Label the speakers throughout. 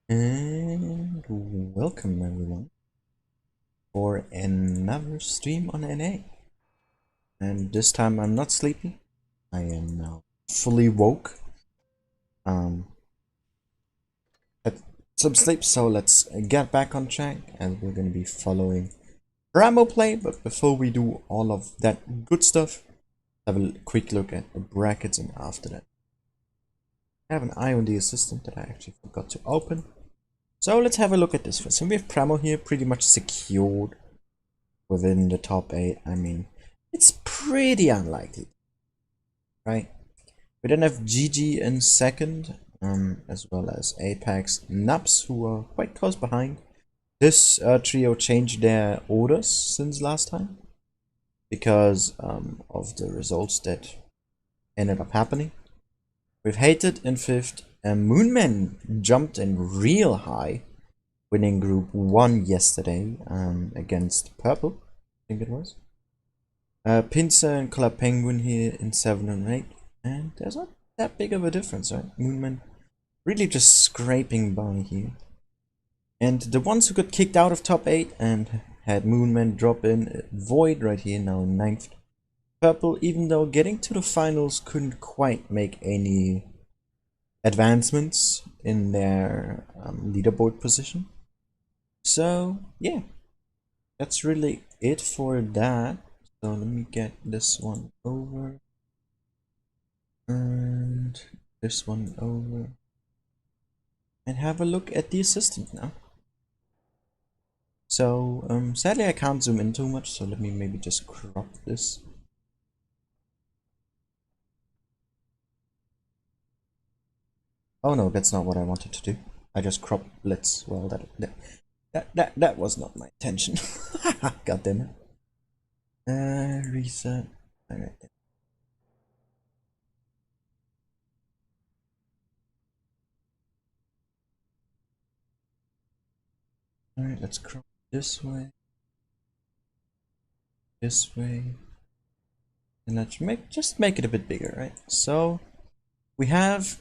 Speaker 1: And welcome everyone for another stream on NA. And this time I'm not sleepy. I am now fully woke. Had some sleep, so let's get back on track and we're gonna be following Primo play. But before we do all of that good stuff, have a quick look at the brackets, and after that I have an eye on the assistant that I actually forgot to open. So let's have a look at this first. So we have Primo here pretty much secured within the top 8. I mean, it's pretty unlikely, right? We then have GG in second, as well as Apex, Naps, who are quite close behind. This trio changed their orders since last time because of the results that ended up happening. We've Hated in 5th, and Moonman jumped in real high, winning Group 1 yesterday against Purple, I think it was. Pincer and Club Penguin here in 7 and 8, and there's not that big of a difference, right? Moonman really just scraping by here. And the ones who got kicked out of top 8 and had Moonman drop in, Void right here now in 9th. Purple, even though getting to the finals, couldn't quite make any advancements in their leaderboard position. So yeah, that's really it for that. So let me get this one over and this one over and have a look at the assistant now. So sadly I can't zoom in too much, so let me maybe just crop this. Oh no, that's not what I wanted to do. I just cropped Blitz. Well, that was not my intention. God damn it. Reset. Alright. Alright, let's crop this way. This way. And let's just make it a bit bigger, right? So we have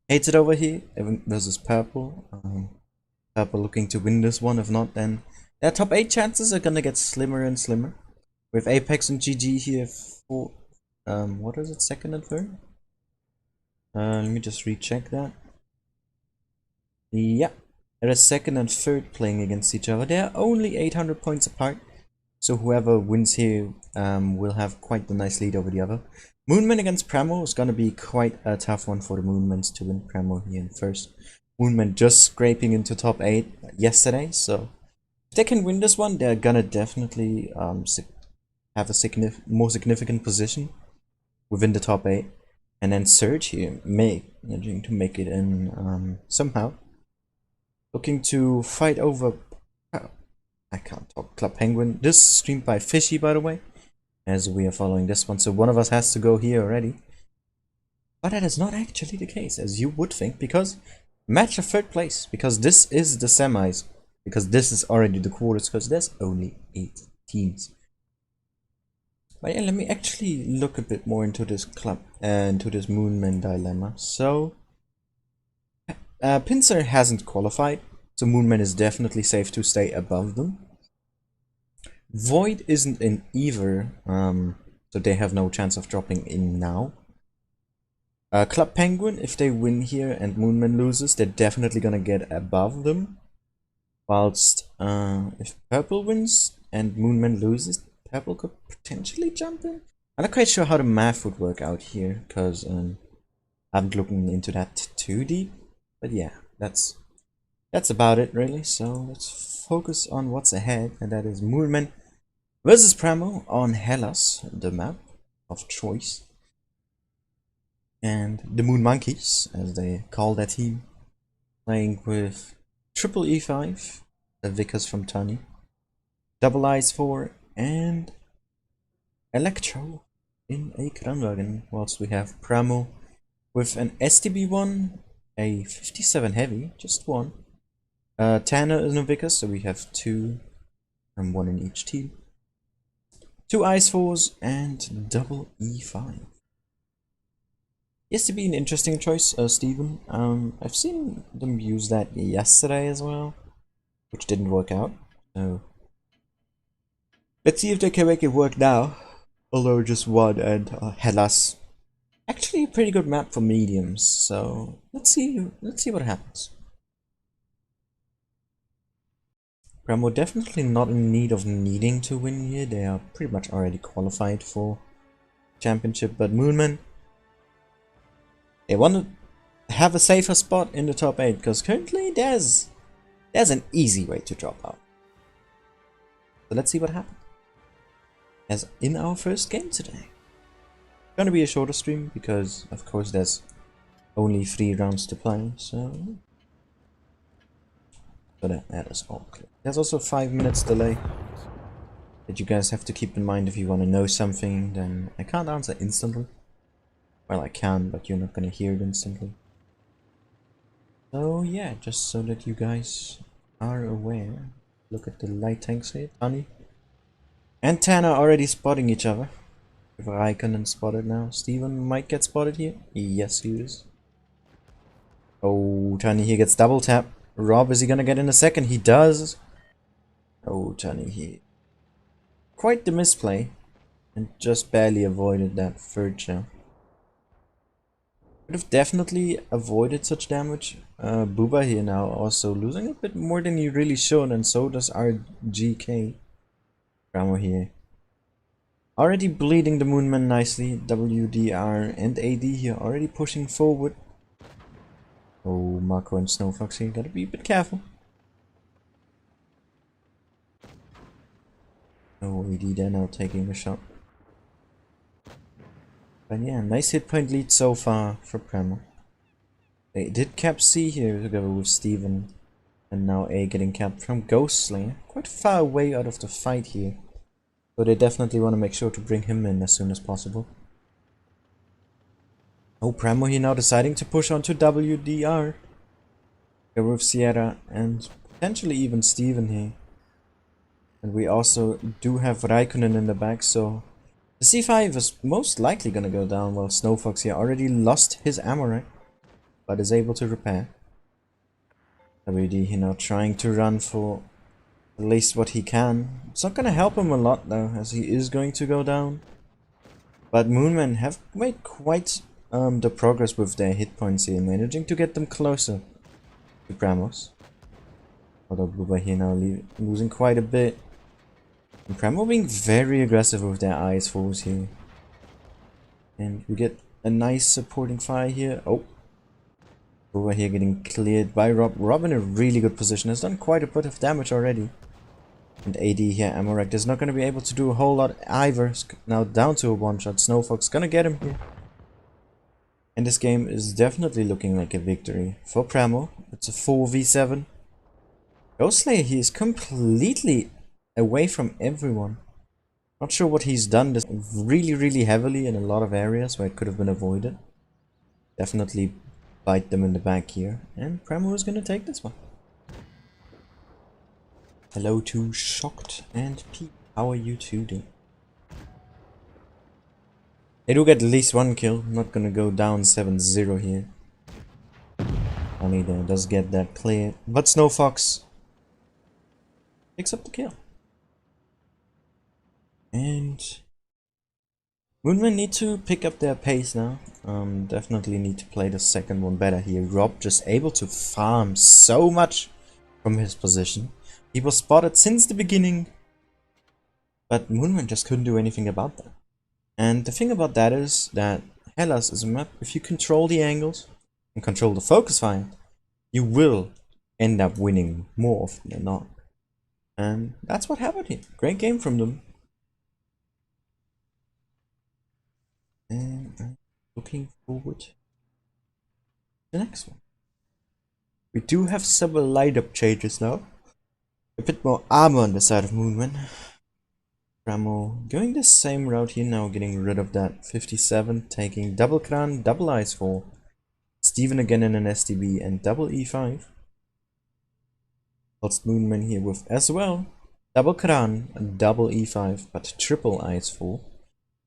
Speaker 1: Hated over here versus Purple. Purple looking to win this one. If not, then their top 8 chances are gonna get slimmer and slimmer. With Apex and GG here for what is it, second and third? Let me just recheck that. Yeah, they're second and third playing against each other. They're only 800 points apart, so whoever wins here will have quite the nice lead over the other. Moonman against Primo is gonna be quite a tough one for the Moonmans to win. Primo here in first. Moonman just scraping into top 8 yesterday, so if they can win this one, they're gonna definitely have a more significant position within the top 8. And then Surge here managing to make it in somehow. Looking to fight over... Oh, I can't talk. Club Penguin. This is streamed by Fishy, by the way, as we are following this one. So one of us has to go here already. But that is not actually the case, as you would think, because match of third place. Because this is the semis. Because this is already the quarters, because there's only 8 teams. But yeah, let me actually look a bit more into this club and to this Moonman dilemma. So, Pincer hasn't qualified, so Moonman is definitely safe to stay above them. Void isn't in either, so they have no chance of dropping in now. Club Penguin, if they win here and Moonman loses, they're definitely gonna get above them. Whilst if Purple wins and Moonman loses, Purple could potentially jump in. I'm not quite sure how the math would work out here, because I haven't looked into that too deep. But yeah, that's about it really. So let's focus on what's ahead, and that is Moonman versus Primo on Hellas, the map of choice. And the Moon Monkeys, as they call that team, playing with triple E5, the Vickers from Tony, double Ice 4, and Electro in a Kranwagen, whilst we have Primo with an STB1, a 57 heavy, just one, Tanner in a Vickers, so we have 2 and 1 in each team, 2 Ice 4s, and double E5. Yes, to be an interesting choice, Steven. I've seen them use that yesterday as well, which didn't work out. So let's see if they can make it work now. Although just one and Hellas, actually a pretty good map for mediums. So let's see what happens. Primo definitely not in need of needing to win here. They are pretty much already qualified for championship, but Moonman, they want to have a safer spot in the top 8 because currently there's an easy way to drop out. So let's see what happens. As in our first game today. Gonna be a shorter stream because of course there's only 3 rounds to play, so that is all clear. There's also 5 minutes delay that you guys have to keep in mind if you want to know something. Then I can't answer instantly. Well, I can, but you're not gonna hear it instantly. So yeah, just so that you guys are aware. Look at the light tanks here, Tani and Tanner already spotting each other. If Raikkonen spotted now, Steven might get spotted here. Yes, he is. Oh, Tani here gets double tap. Rob, is he gonna get in a second? He does. Oh, Tani here. Quite the misplay. And just barely avoided that third jump. Could have definitely avoided such damage. Booba here now also losing a bit more than he really should, and so does our GK. Primo here. Already bleeding the Moonman nicely. WDR and AD here already pushing forward. Oh, Marco and Snowfox here, gotta be a bit careful. Oh, AD there now taking a shot. But yeah, nice hit point lead so far for Primo. They did cap C here together with Steven. And now A getting capped from Ghostslayer. Quite far away out of the fight here. So they definitely want to make sure to bring him in as soon as possible. Oh, Primo here now deciding to push onto WDR. With Sierra and potentially even Steven here. And we also do have Raikkonen in the back, so the C5 is most likely gonna go down while Snowfox here already lost his Amorak, but is able to repair. WD here now trying to run for at least what he can. It's not gonna help him a lot though, as he is going to go down. But Moonmen have made quite the progress with their hit points here, managing to get them closer to Primo's. Although Blueba here now losing quite a bit. And Primo being very aggressive with their ice falls here. And we get a nice supporting fire here. Oh. Blueba here getting cleared by Rob. Rob in a really good position. Has done quite a bit of damage already. And AD here, Amorak is not going to be able to do a whole lot either. Now down to a one-shot. Snowfox gonna get him here. And this game is definitely looking like a victory for Primo. It's a 4v7. Ghostslayer, he is completely away from everyone. Not sure what he's done this really heavily in a lot of areas where it could have been avoided. Definitely bite them in the back here. And Primo is going to take this one. Hello to Shocked and Pete. How are you two doing? They do get at least one kill. I'm not gonna go down 7-0 here. Only there does get that clear. But Snowfox picks up the kill. And Moonmen need to pick up their pace now. Definitely need to play the second one better here. Rob just able to farm so much from his position. He was spotted since the beginning. But Moonmen just couldn't do anything about that. And the thing about that is that Hellas is a map, if you control the angles and control the focus fire, you will end up winning more often than not. And that's what happened here. Great game from them. And I'm looking forward to the next one. We do have several light up changes now. A bit more armor on the side of Moonman. Primo going the same route here now, getting rid of that 57, taking double Kran, double Icefall. Steven again in an STB and double E5. Whilst Moonman here with as well double Kran and double E5, but triple Icefall.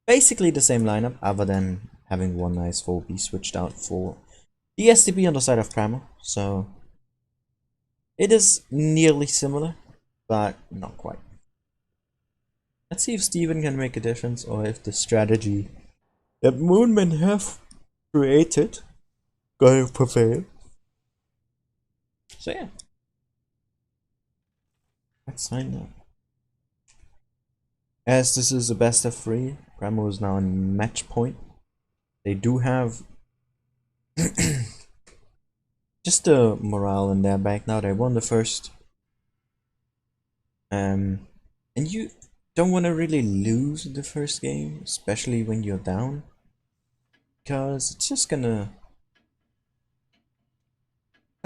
Speaker 1: Basically the same lineup other than having one nice 4B switched out for the STB on the side of Primo. So it is nearly similar, but not quite. Let's see if Steven can make a difference, or if the strategy that Moonmen have created gonna prevail. So yeah, let's sign up. As this is a best of 3, Primo is now on match point. They do have just the morale in their back now. They won the first. And you don't want to really lose the first game, especially when you're down, because it's just not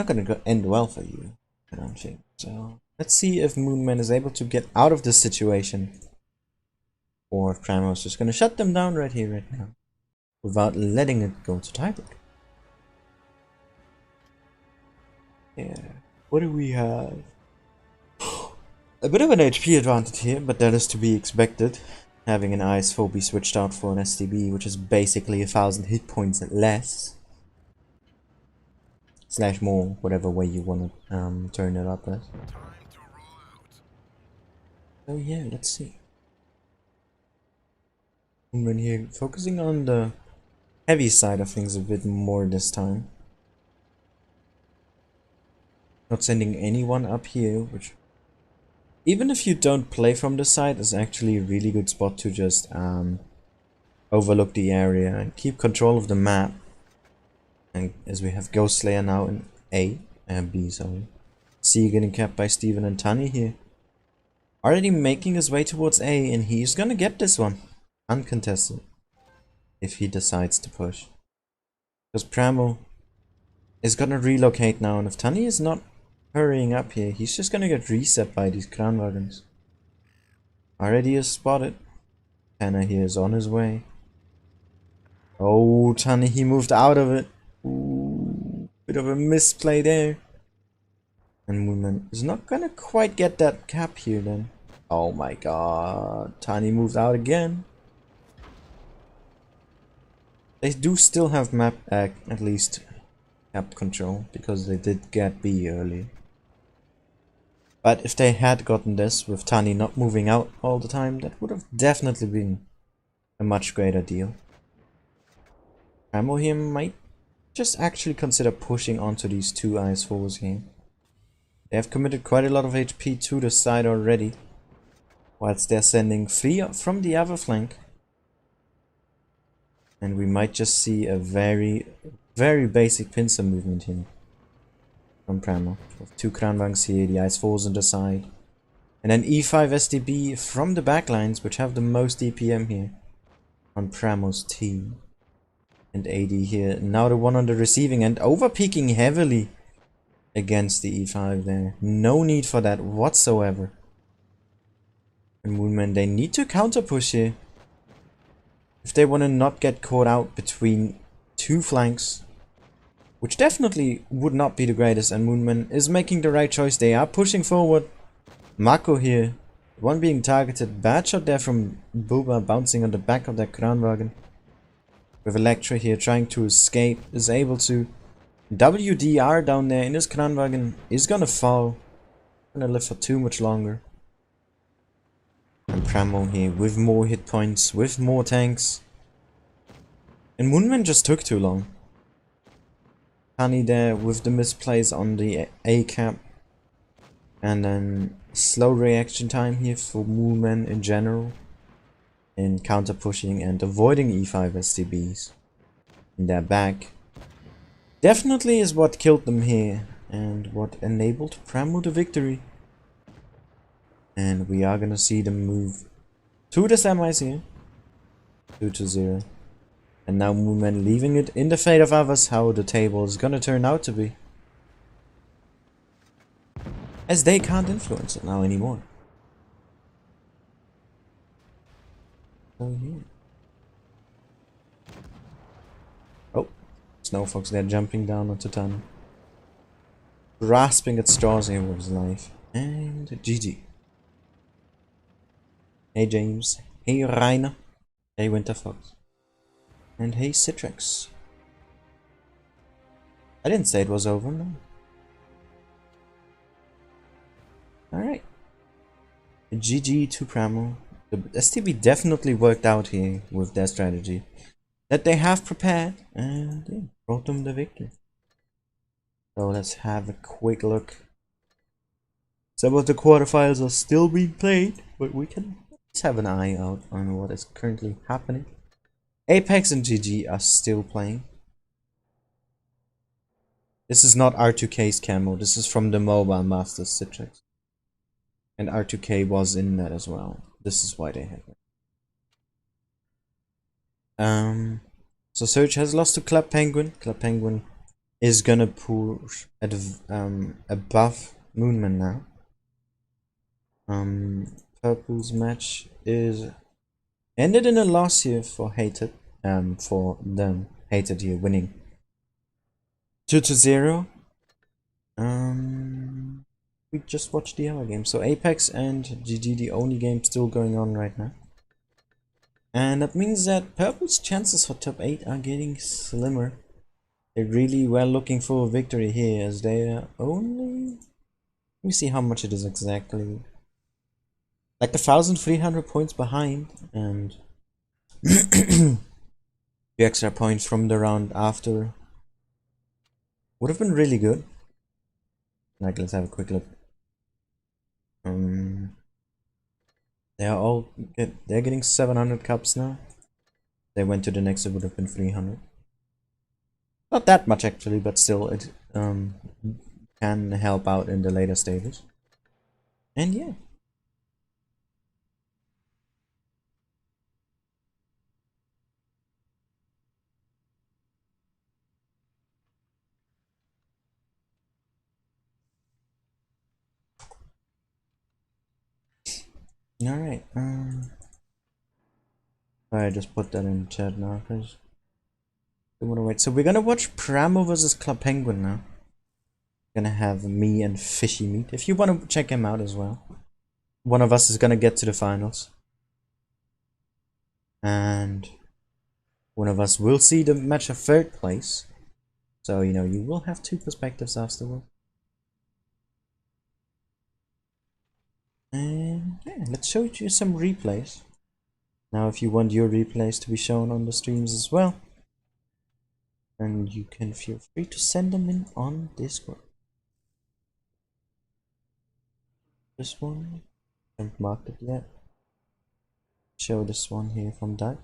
Speaker 1: gonna end well for you, I don't think. So let's see if Moonman is able to get out of this situation, or if Primo is just gonna shut them down right here, right now, without letting it go to tiebreak. Yeah, what do we have? A bit of an HP advantage here, but that is to be expected. Having an Ice 4B switched out for an STB, which is basically 1000 hit points less. Slash more, whatever way you want to turn it up as. So yeah, let's see. Moonman here, focusing on the heavy side of things a bit more this time. Not sending anyone up here, which, even if you don't play from the side, is actually a really good spot to just overlook the area and keep control of the map. And as we have Ghost Slayer now in B, sorry. C getting capped by Steven and Tani here. Already making his way towards A, and he's gonna get this one. Uncontested. If he decides to push. Because Primo is gonna relocate now, and if Tani is not hurrying up here, he's just gonna get reset by these crown wagons. Already is spotted. Tanner here is on his way. Oh, Tani, he moved out of it. Ooh, bit of a misplay there. And Moonman is not gonna quite get that cap here then. Oh my god, Tani moved out again. They do still have map at least cap control, because they did get B early. But if they had gotten this with Tani not moving out all the time, that would have definitely been a much greater deal. Primo here might just actually consider pushing onto these two Ice 4s here. They have committed quite a lot of HP to the side already, whilst they're sending 3 from the other flank. And we might just see a very basic pincer movement here from Primo. With 2 Kranwangs here, the Ice 4s on the side. And then E5 SDB from the backlines, which have the most DPM here on Primo's team. And AD here, now the one on the receiving end, over-peaking heavily against the E5 there. No need for that whatsoever. And Moonman, they need to counter push here. If they want to not get caught out between 2 flanks. Which definitely would not be the greatest, and Moonman is making the right choice. They are pushing forward. Mako here, one being targeted. Bad shot there from Booba, bouncing on the back of that crown wagon. With Electra here trying to escape, is able to. WDR down there in his crown wagon is gonna fall. Gonna live for too much longer. And Primo here with more hit points, with more tanks. And Moonman just took too long. Tani there with the misplays on the A cap. And then slow reaction time here for Moonman in general. In counter pushing and avoiding E5 STBs in their back. Definitely is what killed them here. And what enabled Primo the victory. And we are gonna see them move to the semis here. 2-0. And now Moonman leaving it in the fate of others how the table is gonna turn out to be. As they can't influence it now anymore. So yeah. Oh, Snowfox there jumping down onto Tani. Grasping at straws here with his life. And GG. Hey James. Hey Rainer. Hey Winterfox. And hey, Citrix. I didn't say it was over, no. Alright. GG to Primo. The STB definitely worked out here with their strategy that they have prepared, and yeah, brought them the victory. So let's have a quick look. Some of the quarterfinals are still being played, but we can just have an eye out on what is currently happening. Apex and GG are still playing. This is not R2K's camo, this is from the Mobile Masters Citrix. And R2K was in that as well. This is why they have it. So Surge has lost to Club Penguin. Club Penguin is gonna push at above Moonman now. Purple's match is ended in a loss here for Hated. For them, Hated here winning 2-0. We just watched the other game. So Apex and GG, the only game still going on right now. And that means that Purple's chances for top 8 are getting slimmer. They're really well looking for a victory here, as they are only... Let me see how much it is exactly. Like 1,300 points behind, and the extra points from the round after would have been really good. Like, let's have a quick look. They're getting 700 cups now. They went to the next, it would have been 300. Not that much actually, but still it can help out in the later stages. And yeah. Alright, I just put that in chat now because I want to wait. So we're gonna watch Primo versus Club Penguin now. Gonna have me and Fishy meet. If you want to check him out as well. One of us is gonna get to the finals. And one of us will see the match of third place. So, you know, you will have two perspectives afterwards. And yeah, let's show you some replays. Now, if you want your replays to be shown on the streams as well, then you can feel free to send them in on Discord. This one, haven't marked it yet. Show this one here from Doug.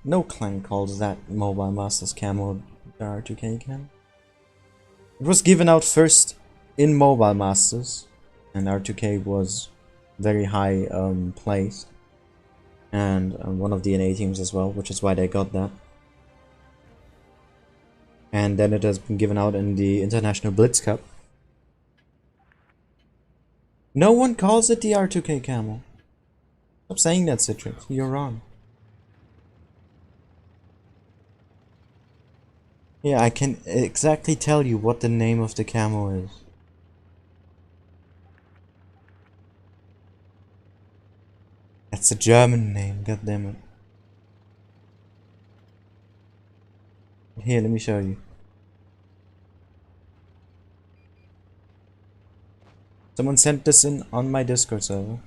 Speaker 1: No clan calls that Mobile Masters camo R2K camo. It was given out first in Mobile Masters, and R2K was very high placed, and one of the NA teams as well, which is why they got that. And then it has been given out in the International Blitz Cup. No one calls it the R2K camo. Stop saying that, Citrix. You're wrong. Yeah, I can exactly tell you what the name of the camo is. That's a German name, goddammit. Here, let me show you. Someone sent this in on my Discord server.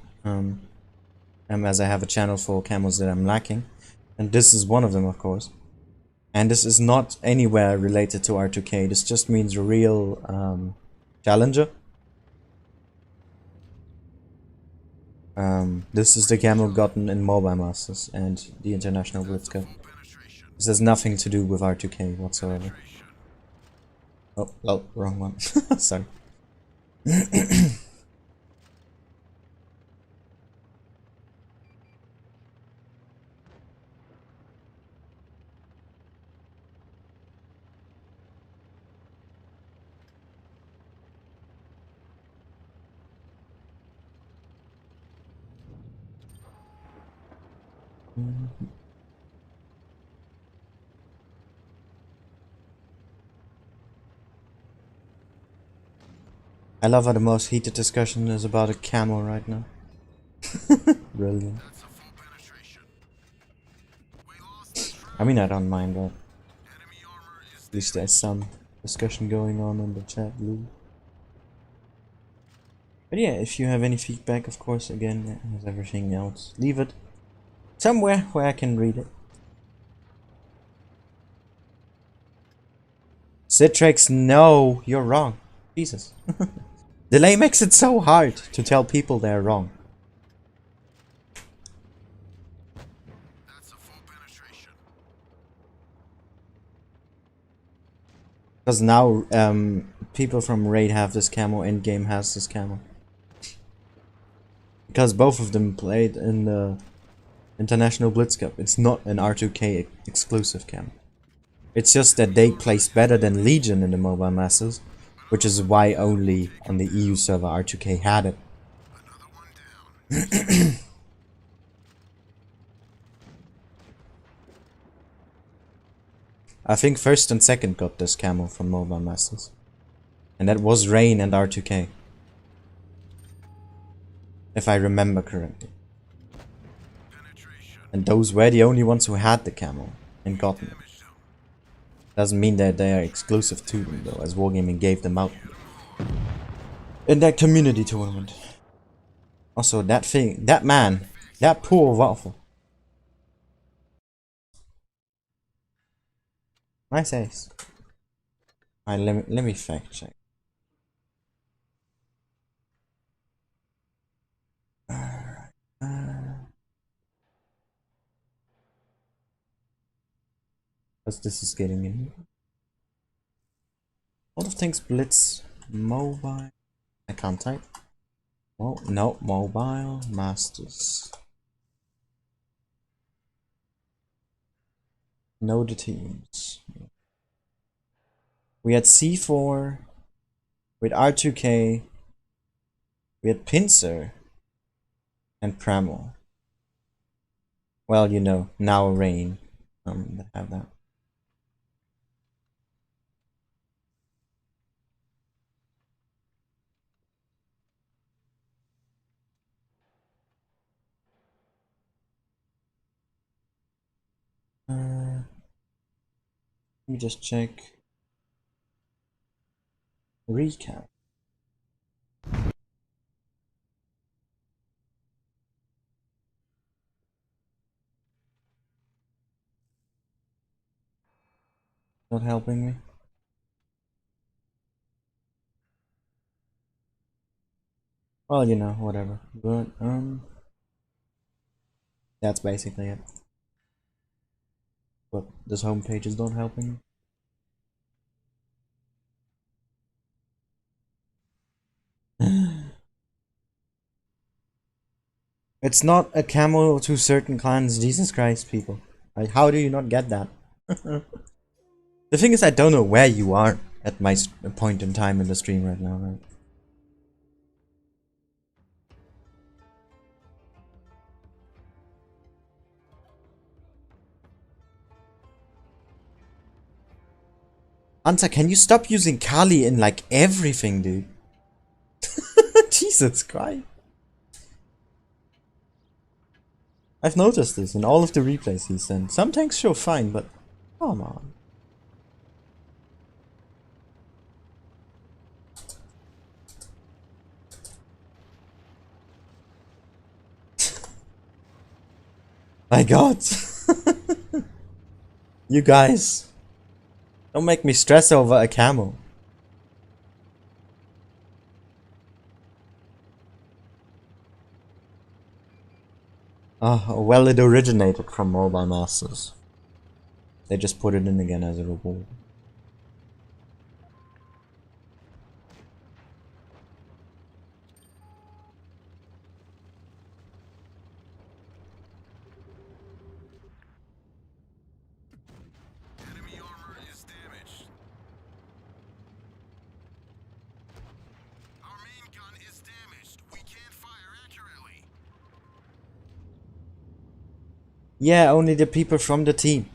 Speaker 1: As I have a channel for camos that I'm lacking. And this is one of them, of course. And this is not anywhere related to R2K. This just means real challenger. This is the camo gotten in Mobile Masters and the International Blitz Cup. This has nothing to do with R2K whatsoever. Oh, wrong one. Sorry. I love how the most heated discussion is about a camo right now. Brilliant. I mean, I don't mind that. At least there's some discussion going on in the chat room. But yeah, if you have any feedback, of course, again, as everything else, leave it somewhere where I can read it. Citrix, no, you're wrong. Jesus. Delay makes it so hard to tell people they're wrong. Because now people from Raid have this camo, Endgame has this camo. Because both of them played in the International Blitz Cup. It's not an R2K exclusive camo. It's just that they place better than Legion in the Mobile Masters, which is why only on the EU server R2K had it. I think first and second got this camo from Mobile Masters. And that was Rain and R2K. If I remember correctly. And those were the only ones who had the camo and got it. Doesn't mean that they are exclusive to them though, as Wargaming gave them out in that community tournament. Also, that thing, that man, that poor waffle. Nice ace. Alright, let me fact check. Because this is getting in. A lot of things Blitz, mobile. I can't type. Oh, no, Mobile Masters. Know the teams. We had C4 with R2K. We had Pincer and Primo. Well, you know, now Rain. That have that. Let me just check. Recap. Not helping me. Well, you know, whatever. But that's basically it. But this homepage is not helping. It's not a camo to certain clans, Jesus Christ, people. Like, how do you not get that? The thing is, I don't know where you are at my point in time in the stream right now, right? Anta, can you stop using Kali in like everything, dude? Jesus Christ. I've noticed this in all of the replays he sent. Some tanks show fine, but come on. My god. You guys. Don't make me stress over a camo. Well, it originated from Mobile Masters. They just put it in again as a reward.
Speaker 2: Enemy armor is damaged. Our main gun is damaged. We can't fire accurately.
Speaker 1: Yeah, only the people from the team.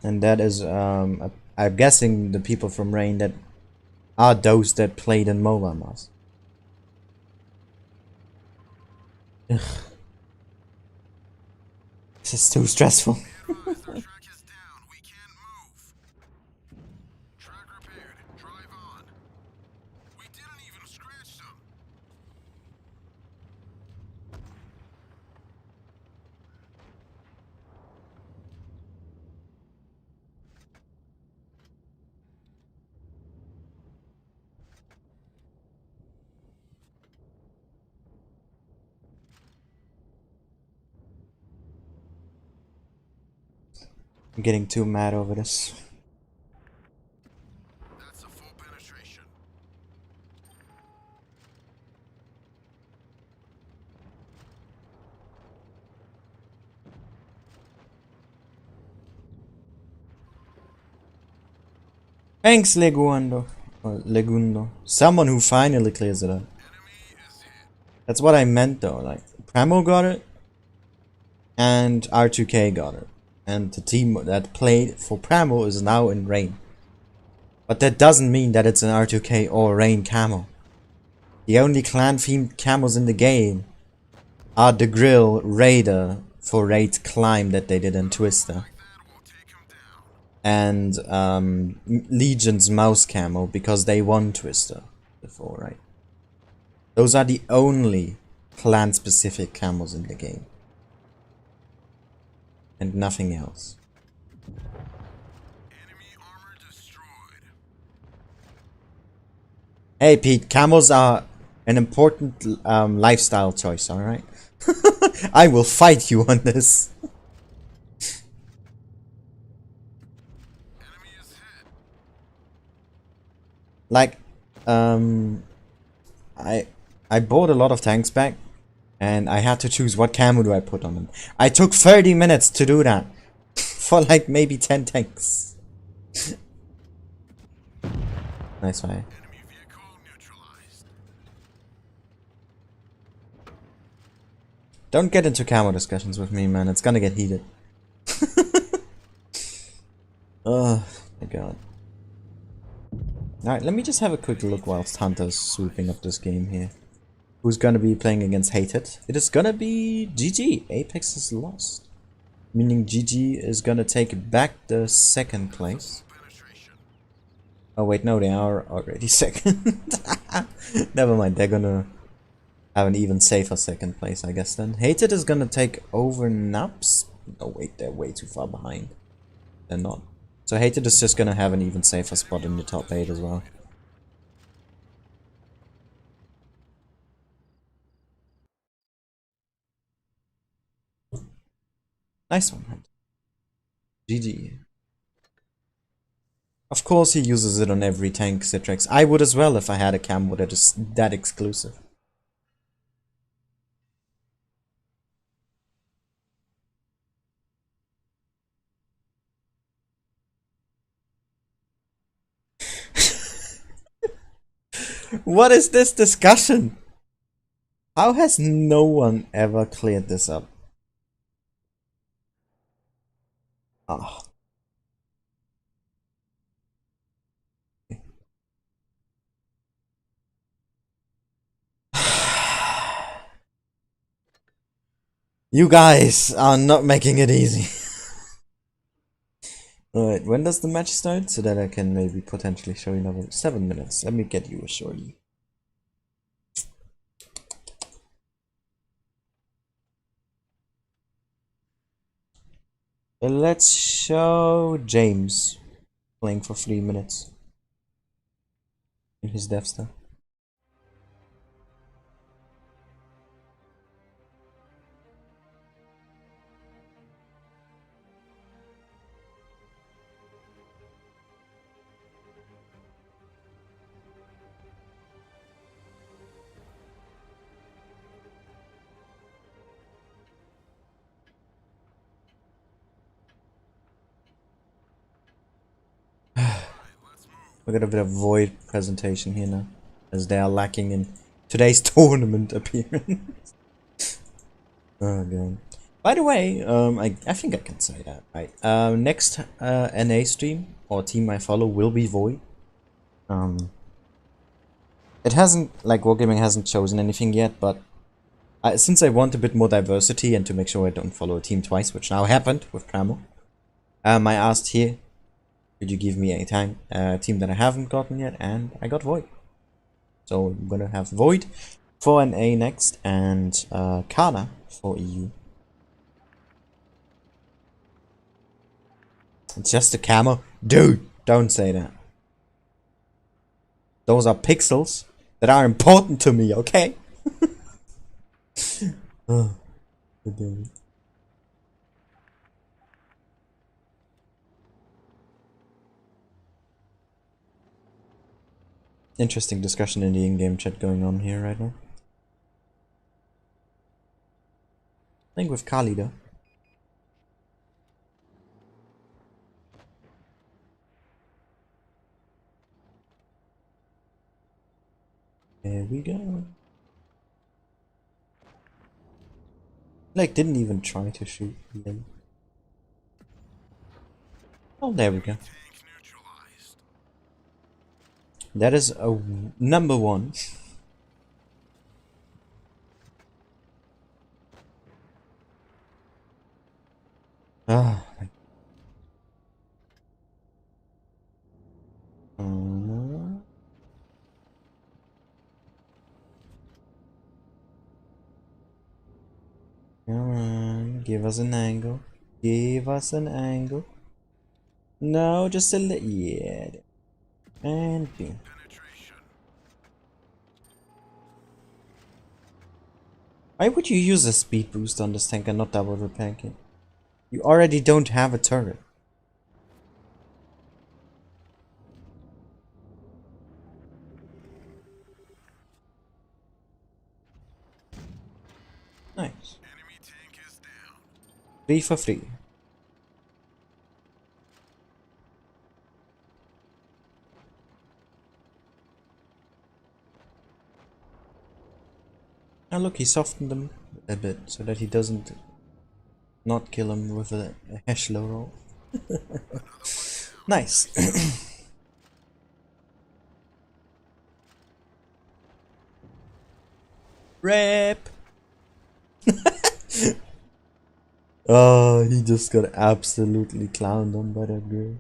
Speaker 1: And that is, I'm guessing the people from Rain that are those that played in mobile mouse. Ugh. This is too stressful.
Speaker 2: Advise, our track is down. We can't move. Track repaired. Drive on. We didn't even scratch them.
Speaker 1: I'm getting too mad over this.
Speaker 2: That's a full penetration.
Speaker 1: Thanks, Legundo. Or Legundo. Someone who finally clears it up.
Speaker 2: Enemy is hit.
Speaker 1: That's what I meant though. Like, Primo got it, and R2K got it. And the team that played for Primo is now in Rain. But that doesn't mean that it's an R2K or Rain camo. The only clan-themed camos in the game are the Grill, Raider for Raid Climb that they did in Twister.
Speaker 2: That will take him down.
Speaker 1: And Legion's mouse camo because they won Twister before, right? Those are the only clan-specific camos in the game. And nothing else.
Speaker 2: Enemy armor destroyed.
Speaker 1: Hey Pete, camos are an important lifestyle choice, alright? I will fight you on this.
Speaker 2: Enemy is hit.
Speaker 1: Like, I bought a lot of tanks back, and I had to choose what camo do I put on them. I took 30 minutes to do that. For like maybe 10 tanks. Nice fire.
Speaker 2: Enemy vehicle neutralized.
Speaker 1: Don't get into camo discussions with me, man. It's gonna get heated. Oh my god. Alright, let me just have a quick look whilst Hunter's swooping up this game here. Who's gonna be playing against Hated? It is gonna be GG. Apex is lost. Meaning GG is gonna take back the second place.
Speaker 2: Penetration.
Speaker 1: Oh wait, no, they are already second. Never mind, they're gonna have an even safer second place, I guess then. Hated is gonna take over Naps. Oh wait, they're way too far behind. They're not. So Hated is just gonna have an even safer spot in the top 8 as well. Nice one, Hunter. GG. Of course he uses it on every tank Citrix. I would as well if I had a camo that is that exclusive. What is this discussion? How has no one ever cleared this up? Oh. You guys are not making it easy. Alright, when does the match start? So that I can maybe potentially show you another 7 minutes. Let me get you a shorty. Let's show James playing for 3 minutes in his death stuff. We got a bit of void presentation here now, as they are lacking in today's tournament appearance. Oh god. By the way, I think I can say that, right? Next NA stream or team I follow will be void. It hasn't, like, Wargaming hasn't chosen anything yet, but since I want a bit more diversity and to make sure I don't follow a team twice, which now happened with Primo, I asked here, could you give me a team that I haven't gotten yet, and I got Void. So I'm gonna have Void for an A next, and Kana for EU. It's just a camo. Dude, don't say that. Those are pixels that are important to me, okay? Oh, okay. Interesting discussion in the in-game chat going on here right now. I think with Kali though. There we go. Like, didn't even try to shoot. Oh, there we go. That is a number one. Ah. Come on, give us an angle. Give us an angle. No, just a little. Yeah. And B. Why would you use a speed boost on this tank and not double repacking? You already don't have a turret. Nice. 3 for 3. Now look, he softened them a bit so that he doesn't not kill him with a hash low roll. Nice. Rip. Oh, he just got absolutely clowned on by that girl.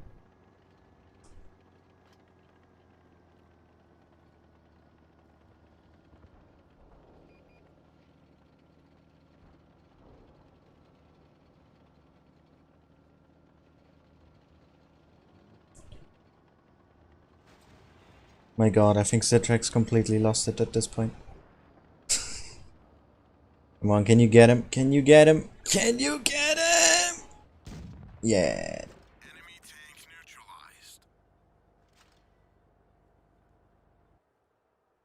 Speaker 1: My god, I think Citrax completely lost it at this point. Come on, can you get him? Can you get him? Can you get him? Yeah.
Speaker 2: Enemy tank neutralized.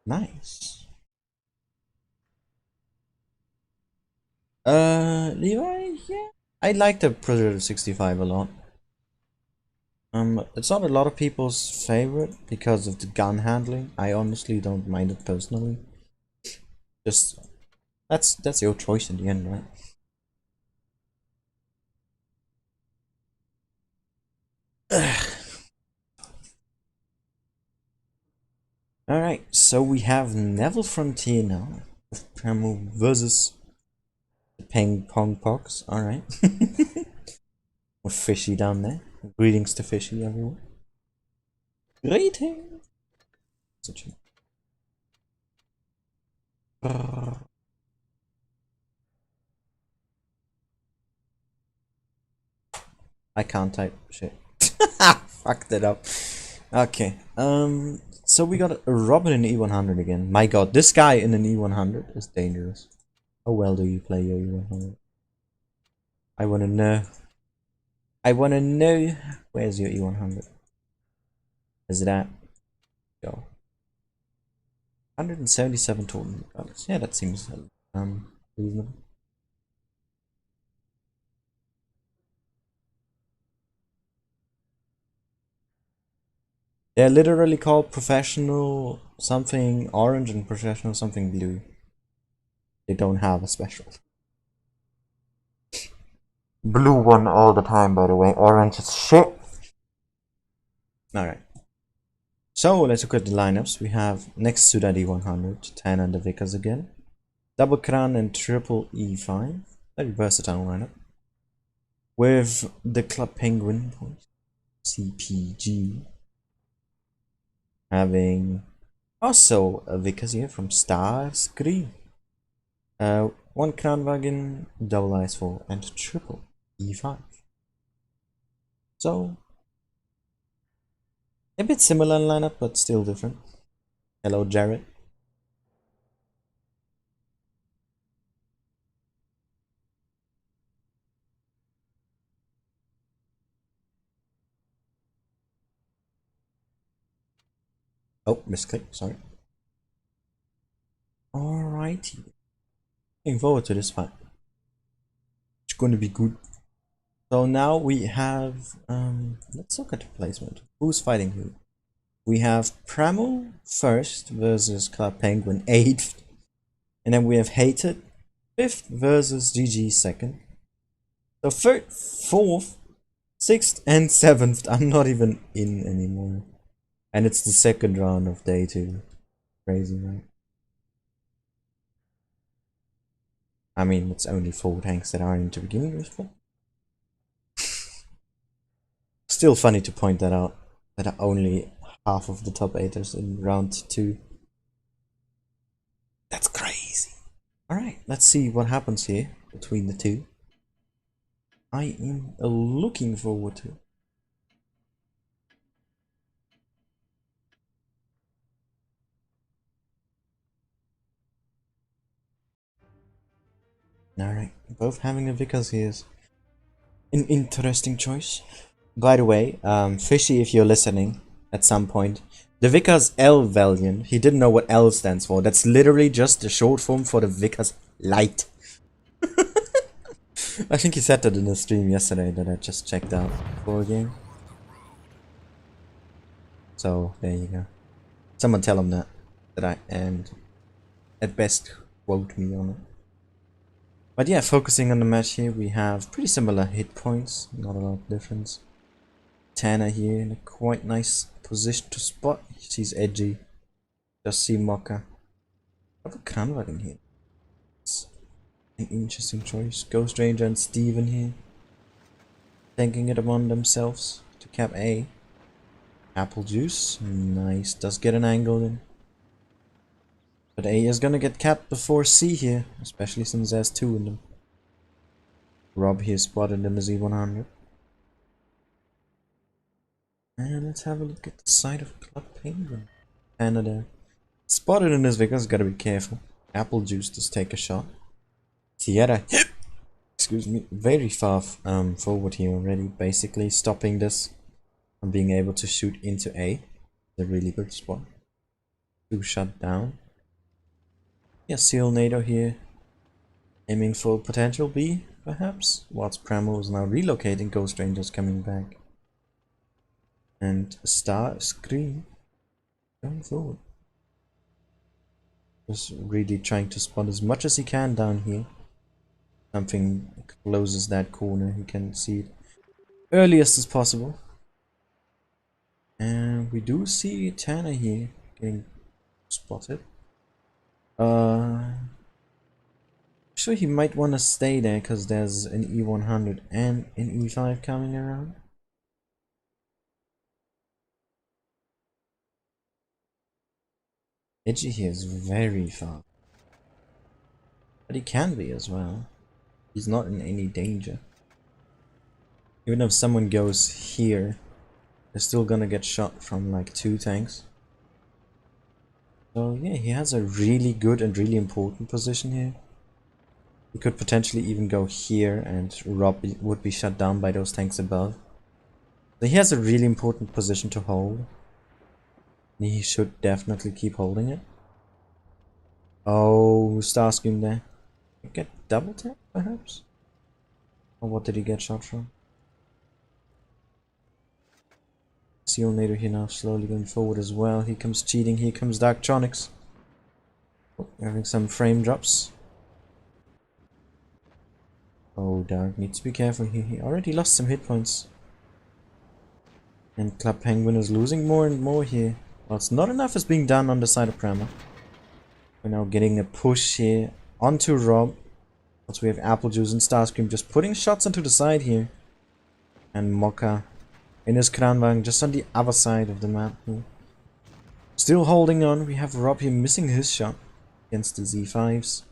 Speaker 1: Nice. Levi, yeah. I like the Predator 65 a lot. It's not a lot of people's favorite because of the gun handling. I honestly don't mind it personally. Just that's your choice in the end, right? Alright, so we have Neville Frontier now. With Primo versus the Ping Pong Pox. Alright. With Fishy down there. Greetings to Fishy, everyone. Greetings! Such a... I can't type shit. Fucked it up. Okay, so we got a Robin in E100 again. My god, this guy in an E100 is dangerous. How well do you play your E100? I wanna know. I wanna know. Where's your E100? Is it at? Go. 177 total. Yeah, that seems reasonable. They're literally called professional something orange and professional something blue. They don't have a special. Blue one all the time, by the way. Orange is shit. Alright. So let's look at the lineups. We have next to that E100, 10 and the Vickers again. Double Kran and triple E5. Very versatile lineup. With the Club Penguin points, CPG. Having also a Vickers here from Starscream. One Kranwagen, double IS4 and triple E5. So a bit similar in lineup, but still different. Hello, Jared. Oh, misclick, sorry. Alrighty. Looking forward to this fight. It's going to be good. So now we have, let's look at the placement. Who's fighting who? We have Primo first versus Club Penguin 8th. And then we have Hated 5th versus GG 2nd. So 3rd, 4th, 6th and 7th. I'm not even in anymore. And it's the second round of day 2. Crazy, right? I mean, it's only 4 tanks that are in to begin with, but still funny to point that out. That are only half of the top 8ers in round 2. That's crazy. Alright, let's see what happens here between the two. I am looking forward to it. Alright, both having a Vickers here is an interesting choice. By the way, Fishy, if you're listening at some point, the Vickers L Valiant, he didn't know what L stands for. That's literally just the short form for the Vickers Light. I think he said that in the stream yesterday that I just checked out for a game. So, there you go. Someone tell him that I, and at best quote me on it. But yeah, focusing on the match here, we have pretty similar hit points, not a lot of difference. Tanner here in a quite nice position to spot. She's edgy. Just see Mocha. I have a Kranwagen here. It's an interesting choice. Ghost Ranger and Steven here. Tanking it among themselves to cap A. Apple Juice. Nice. Does get an angle in. But A is gonna get capped before C here. Especially since there's 2 in them. Rob here spotted in the Z100. And let's have a look at the side of Club Penguin. Canada. Spotted in this Vickers, gotta be careful. Apple Juice does take a shot. Sierra, excuse me, very far forward here already. Basically stopping this from being able to shoot into A. A really good spot. 2 shot down. Yeah, Seal NATO here. Aiming for potential B, perhaps. Whilst Primo is now relocating, Ghost Rangers coming back. And Starscream going forward. Just really trying to spot as much as he can down here. Something closes that corner, he can see it earliest as possible. And we do see Tanner here getting spotted. Sure, he might want to stay there because there's an E100 and an E5 coming around. Edgy here is very far. But he can be as well. He's not in any danger. Even if someone goes here, they're still gonna get shot from like 2 tanks. So yeah, he has a really good and really important position here. He could potentially even go here and Rob would be shut down by those tanks above. So he has a really important position to hold. He should definitely keep holding it. Oh, Starscream there. Get double tap, perhaps? Or what did he get shot from? Seal NATO here now, slowly going forward as well. Here comes cheating, here comes Darktronics. Oh, having some frame drops. Oh, Dark needs to be careful here. He already lost some hit points. And Club Penguin is losing more and more here. Well, it's not enough is being done on the side of Primo. We're now getting a push here onto Rob. Also, we have Apple Juice and Starscream just putting shots onto the side here. And Mokka in his Kranwagen just on the other side of the map here. Still holding on. We have Rob here missing his shot against the Z5s.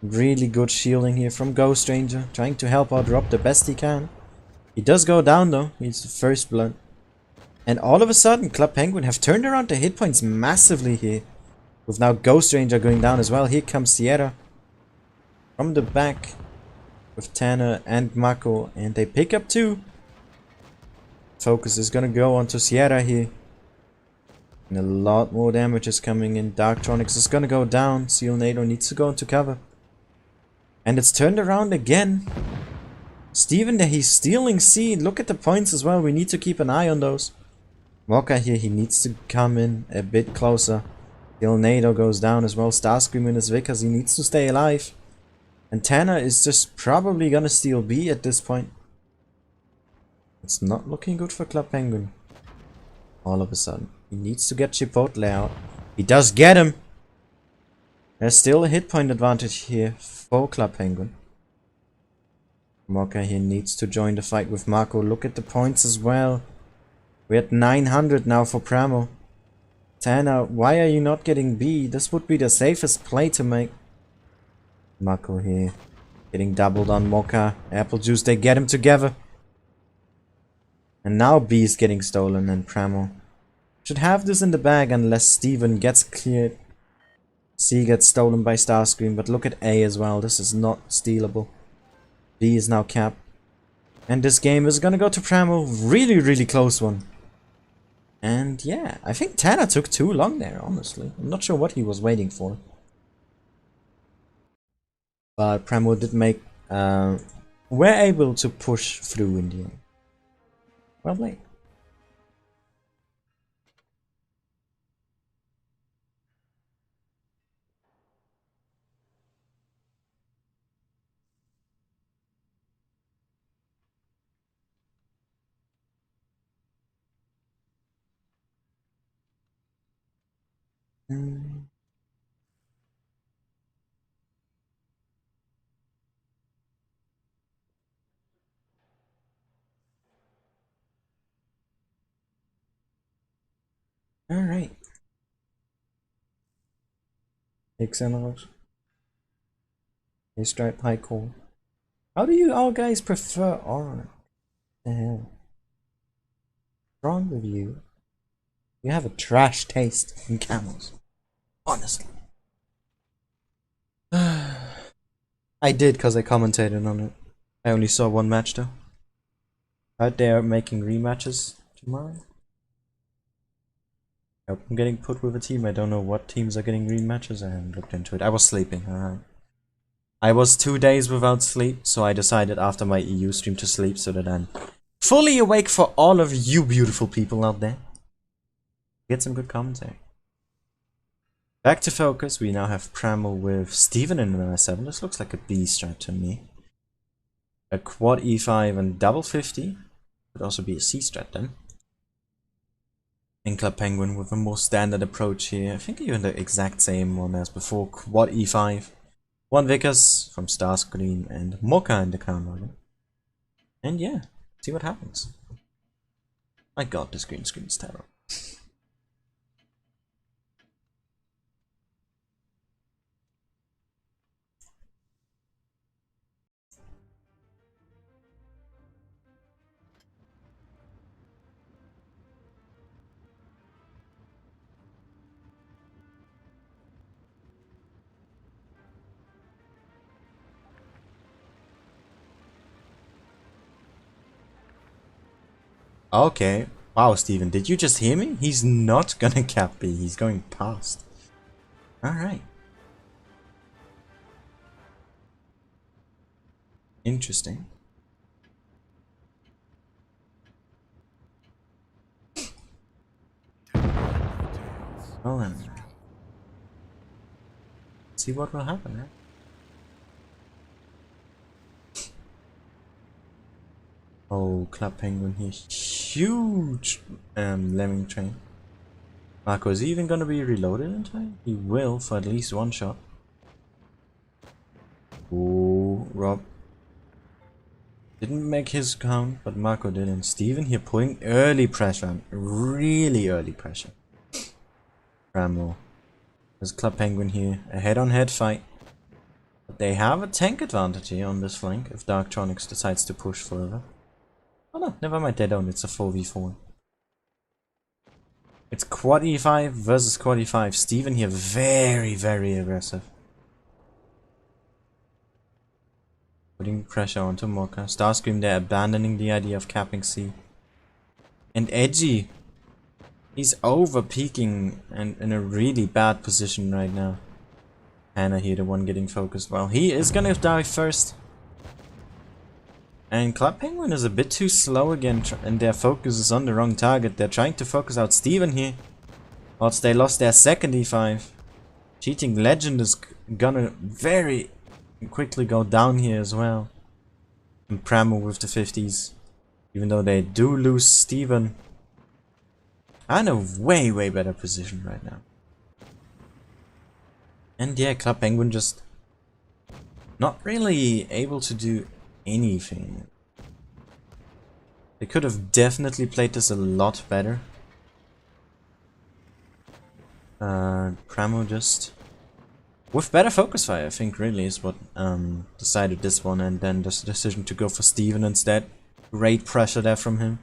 Speaker 1: Really good shielding here from Ghost Ranger. Trying to help out Rob the best he can. He does go down though. He's the first blood. And all of a sudden, Club Penguin have turned around the hit points massively here. With now Ghost Ranger going down as well. Here comes Sierra from the back with Tanner and Mako. And they pick up 2. Focus is gonna go onto Sierra here. And a lot more damage is coming in. Darktronics is gonna go down. Seal NATO needs to go into cover. And it's turned around again. Steven there, he's stealing C. Look at the points as well. We need to keep an eye on those. Mokka here, he needs to come in a bit closer. Seal NATO goes down as well. Starscream in his Vickers, he needs to stay alive. And Tanner is just probably gonna steal B at this point. It's not looking good for Club Penguin. All of a sudden. He needs to get Chipotle out. He does get him! There's still a hit point advantage here for Club Penguin. Mokka here needs to join the fight with Marco. Look at the points as well. We're at 900 now for Primo. Tanner, why are you not getting B? This would be the safest play to make. Marco here getting doubled on Mokka. Apple Juice, they get him together. And now B is getting stolen and Primo should have this in the bag unless Steven gets cleared. C gets stolen by Starscream, but look at A as well. This is not stealable. B is now capped. And this game is gonna go to Primo. Really, really close one. And yeah, I think Tanner took too long there, honestly. I'm not sure what he was waiting for. But Primo did make... we're able to push through in the end. Well played. Alright. Xenos. A stripe high core. How do you all guys prefer orange? The hell? Wrong with you? You have a trash taste in camels. Honestly. I did because I commentated on it. I only saw one match though. Out there making rematches tomorrow. Nope, I'm getting put with a team. I don't know what teams are getting rematches. I haven't looked into it. I was sleeping, alright. I was 2 days without sleep, so I decided after my EU stream to sleep so that I'm fully awake for all of you beautiful people out there. Get some good commentary. Back to focus, we now have Primo with Steven in the 7. This looks like a B strat to me. A quad E5 and double 50. Could also be a C strat then. And Club Penguin with a more standard approach here. I think even the exact same one as before. Quad E5. 1 Vickers from Starscream and Mokka in the Kranwagen. And yeah, see what happens. My god, this green screen is terrible. Okay. Wow, Steven, did you just hear me? He's not gonna cap B, he's going past. Alright. Interesting. Well then. See what will happen, right? Oh, Club Penguin here. Huge lemming train. Marco, is he even gonna be reloaded in time? He will for at least one shot. Ooh, Rob. Didn't make his count, but Marco did. And Steven here putting early pressure on. Really early pressure. Primo. There's Club Penguin here. A head-on-head fight. But they have a tank advantage here on this flank if Darktronics decides to push further. Oh no, never mind, they don't. It's a 4v4. It's quad E5 versus quad E5. Steven here very, very aggressive. Putting pressure onto Mocha. Starscream there abandoning the idea of capping C. And Edgy. He's over peaking and in a really bad position right now. Hannah here, the one getting focused. Well, he is gonna die first. And Club Penguin is a bit too slow again, and their focus is on the wrong target. They're trying to focus out Steven here. Whilst they lost their second E5. Cheating Legend is gonna very quickly go down here as well. And Primo with the 50s. Even though they do lose Steven. I'm in a way, way better position right now. And yeah, Club Penguin just not really able to do anything. They could have definitely played this a lot better. Primo just with better focus fire, I think, really is what decided this one, and then the decision to go for Steven instead. Great pressure there from him.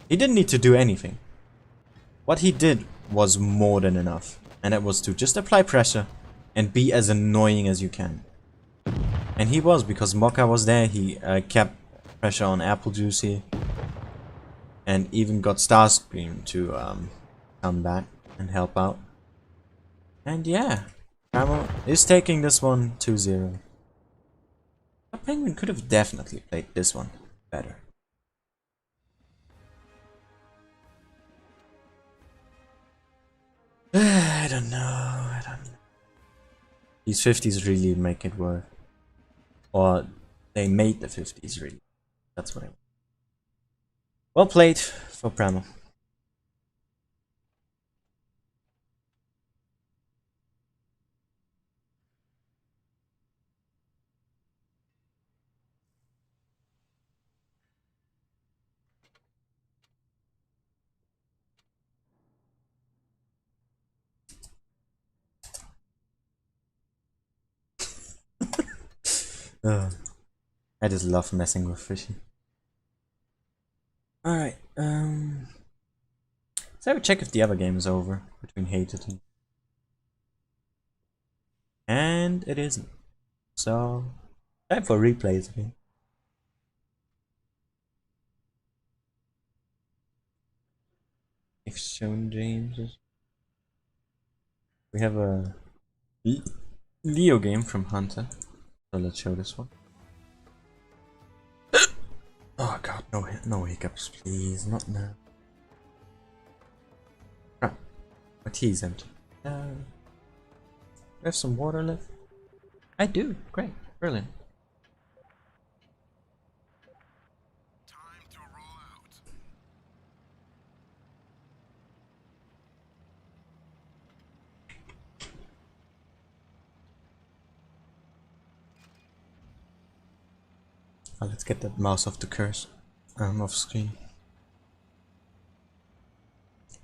Speaker 1: He didn't need to do anything. What he did was more than enough, and it was to just apply pressure and be as annoying as you can. And he was, because Mocha was there. He kept pressure on Apple Juice here, and even got Starscream to come back and help out. And yeah, Primo is taking this one 2-0. But Penguin could have definitely played this one better. I don't know. These 50s really make it work. Or they made the 50s really. That's what I want. Well played for Primo. I just love messing with Fishy. Alright, let's have a check if the other game is over between Hated and it isn't. So, time for replays again. If shown James. We have a Leo game from Hunter. So let's show this one. Oh god, no hiccups, please, not now. Crap, my tea is empty. We have some water left. I do, great, brilliant.
Speaker 2: Time to roll out.
Speaker 1: Oh, let's get that mouse off the curse. Off screen.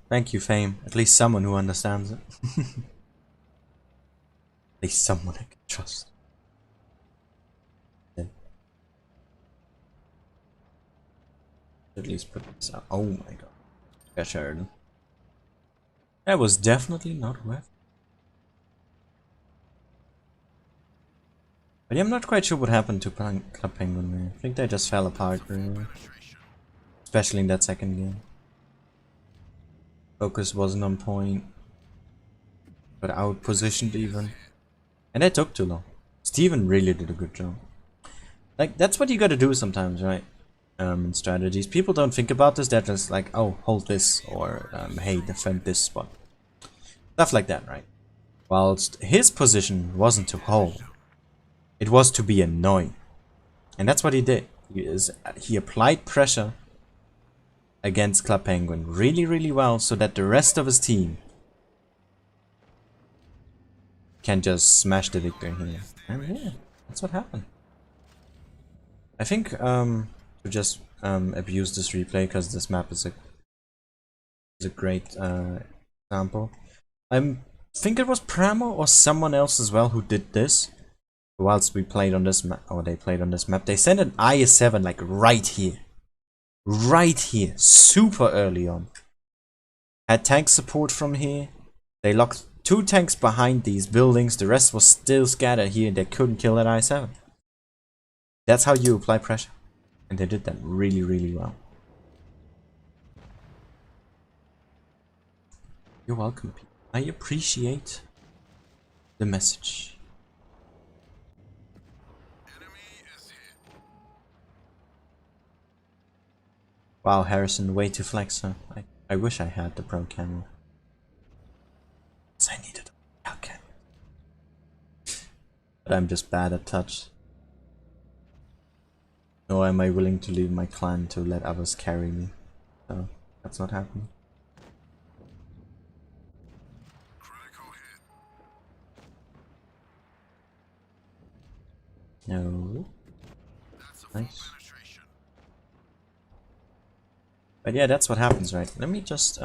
Speaker 1: Thank you, Fame. At least someone who understands it. At least someone I can trust. Then. At least put this out. Oh my god. Gosh, Sheridan. That was definitely not worth. But yeah, I'm not quite sure what happened to Club Penguin there. I think they just fell apart, really. Especially in that second game. Focus wasn't on point. But out positioned even. And that took too long. Steven really did a good job. Like, that's what you gotta do sometimes, right? In strategies. People don't think about this, they're just like, oh, hold this, or hey, defend this spot. Stuff like that, right? Whilst his position wasn't to hold. It was to be annoying. And that's what he did. He applied pressure against Club Penguin really, really well, so that the rest of his team can just smash the victory here. And yeah, that's what happened. I think to just abuse this replay because this map is a great example. I think it was Primo or someone else as well who did this. Whilst we played on this map, or they played on this map, they sent an IS-7 like right here, super early on. Had tank support from here. They locked 2 tanks behind these buildings. The rest was still scattered here. They couldn't kill that IS-7. That's how you apply pressure, and they did that really, really well. You're welcome, people. I appreciate the message. Wow, Harrison, way to flex, huh? I wish I had the pro camera. I needed a pro camera. But I'm just bad at touch. Nor am I willing to leave my clan to let others carry me. So, that's not happening. No. Nice. But yeah, that's what happens, right? Let me just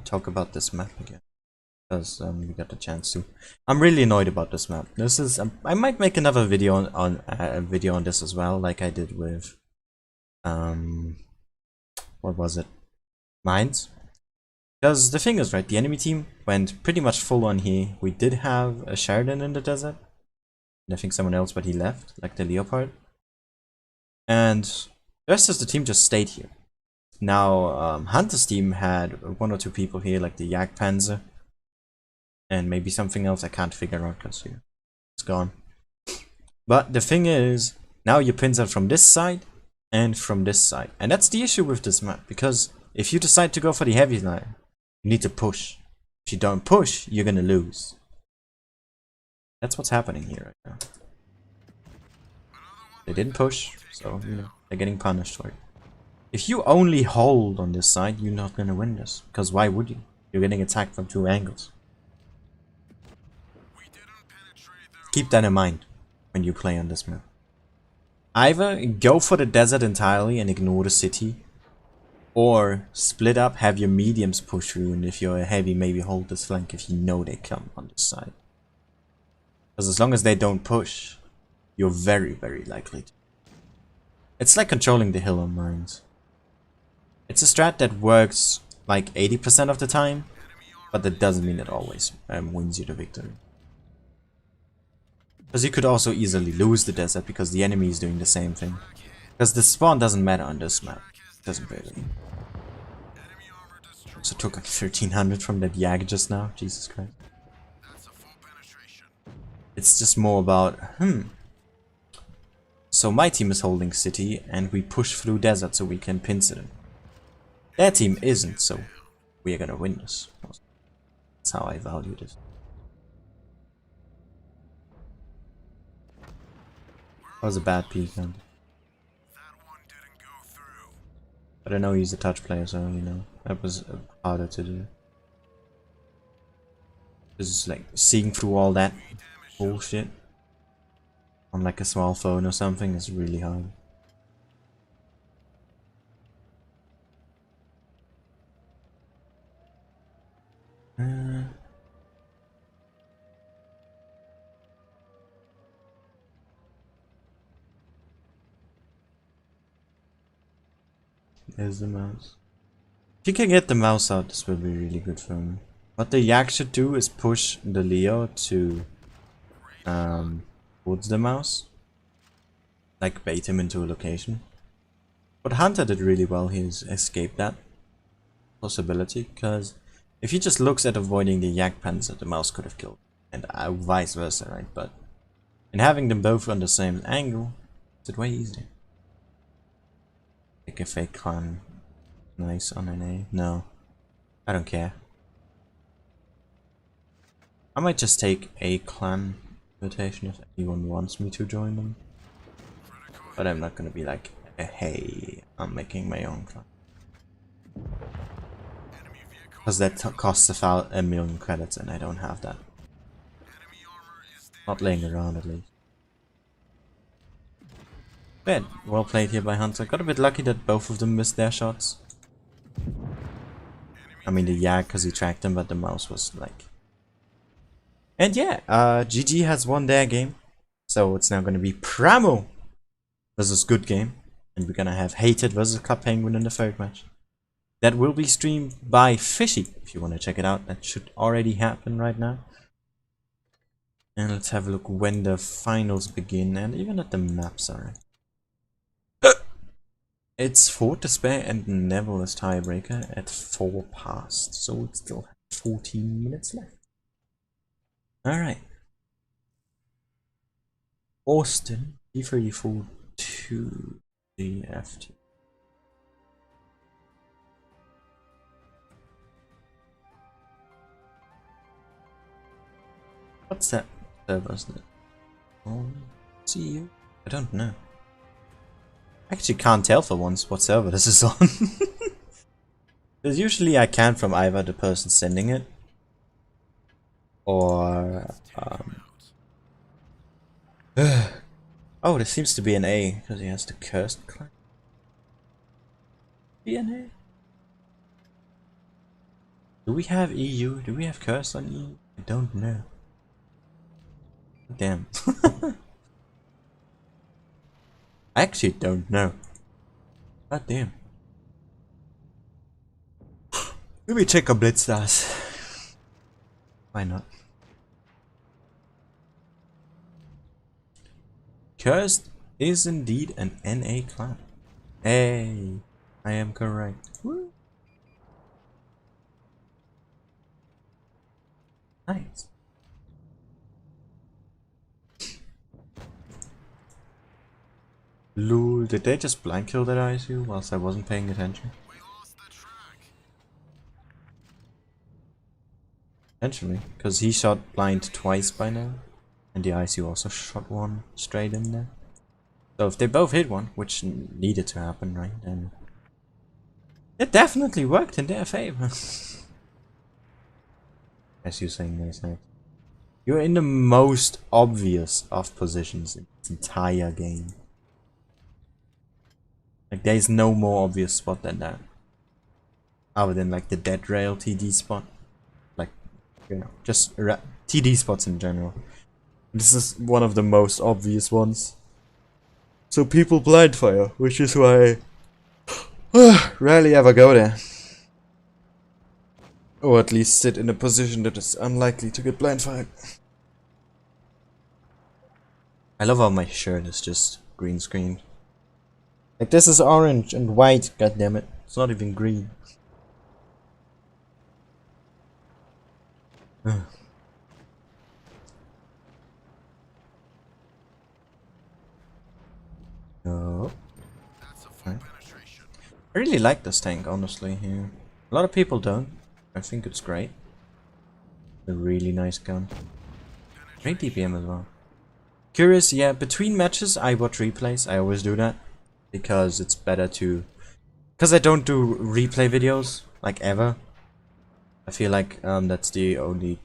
Speaker 1: talk about this map again, because we got the chance to. I'm really annoyed about this map. This is I might make another video on a video on this as well, like I did with what was it? Mines. Because the thing is, right, the enemy team went pretty much full on here. We did have a Sheridan in the desert, and I think someone else, but he left, like the Leopard. And the rest of the team just stayed here. Now, Hunter's team had 1 or 2 people here, like the Jagdpanzer, and maybe something else I can't figure out because it's gone. But the thing is, now your pins are from this side and from this side, and that's the issue with this map, because if you decide to go for the heavy line, you need to push. If you don't push, you're gonna lose. That's what's happening here right now. They didn't push, so you know they're getting punished for it. If you only hold on this side, you're not gonna win this. Because why would you? You're getting attacked from 2 angles. Keep that in mind when you play on this map. Either go for the desert entirely and ignore the city, or split up, have your mediums push through, and if you're a heavy, maybe hold this flank if you know they come on this side. Because as long as they don't push, you're very, very likely to. It's like controlling the hill on mines. It's a strat that works like 80% of the time, but that doesn't mean it always wins you the victory. Because you could also easily lose the desert because the enemy is doing the same thing. Because the spawn doesn't matter on this map. It doesn't really. So took like 1300 from that Yag just now. Jesus Christ. It's just more about, so my team is holding city and we push through desert so we can pinch it. Their team isn't, so we are gonna win this. That's how I value this. That was a bad peek, man. But I know he's a touch player, so you know that was harder to do. Just like seeing through all that bullshit on like a small phone or something is really hard. There's the mouse. If you can get the mouse out, this will be really good for me. What the Yak should do is push the Leo to towards the mouse. Like bait him into a location. What Hunter did really well, he's escaped that possibility, because if he just looks at avoiding the Jagdpanzer, the mouse could have killed. And vice versa, right? But in having them both on the same angle, it's way easier. Like a fake clan. Nice on an A. No. I don't care. I might just take a clan invitation if anyone wants me to join them. But I'm not gonna be like, hey, I'm making my own clan. Because that costs about 1,000,000 credits and I don't have that. Not laying around at least. But well played here by Hunter. Got a bit lucky that both of them missed their shots. I mean the Yak because he tracked them, but the mouse was like... And yeah, GG has won their game. So it's now going to be Primo versus Good Game. And we're going to have Hated versus Club Penguin in the third match. That will be streamed by Fishy, if you want to check it out. That should already happen right now. And let's have a look when the finals begin, and even at the maps are. It's 4 to spare, and Neville is tiebreaker at 4 past, so it still has 14 minutes left. Alright. Austin, D34 to the FT. What's that server's name? Oh, see you? I don't know. I actually can't tell for once what server this is on. Because usually I can from either the person sending it or oh, there seems to be an A because he has the cursed client. Be an A. Do we have EU? Do we have cursed on EU? I don't know. Damn. I actually don't know. God damn. Let me check on Blitz stars. Why not? Cursed is indeed an NA clan. Hey, I am correct. Woo. Nice. Lol, did they just blind kill that ISU whilst I wasn't paying attention?
Speaker 2: We lost the track.
Speaker 1: Potentially, because he shot blind twice by now, and the ISU also shot one straight in there. So if they both hit one, which needed to happen, right, then it definitely worked in their favor. As you saying nice night. You're in the most obvious of positions in this entire game. Like there's no more obvious spot than that. Other than like the dead rail TD spot. Like, you know, just TD spots in general. This is one of the most obvious ones. So people blind fire, which is why I rarely ever go there. Or at least sit in a position that is unlikely to get blind fired. I love how my shirt is just green screened. Like this is orange and white, goddammit. It's not even green. No.
Speaker 2: That's a full penetration.
Speaker 1: I really like this tank, honestly, here. A lot of people don't. I think it's great. A really nice gun. Great DPM as well. Curious, yeah, between matches I watch replays. I always do that. Because it's better to... Because I don't do replay videos, like ever. I feel like that's the only...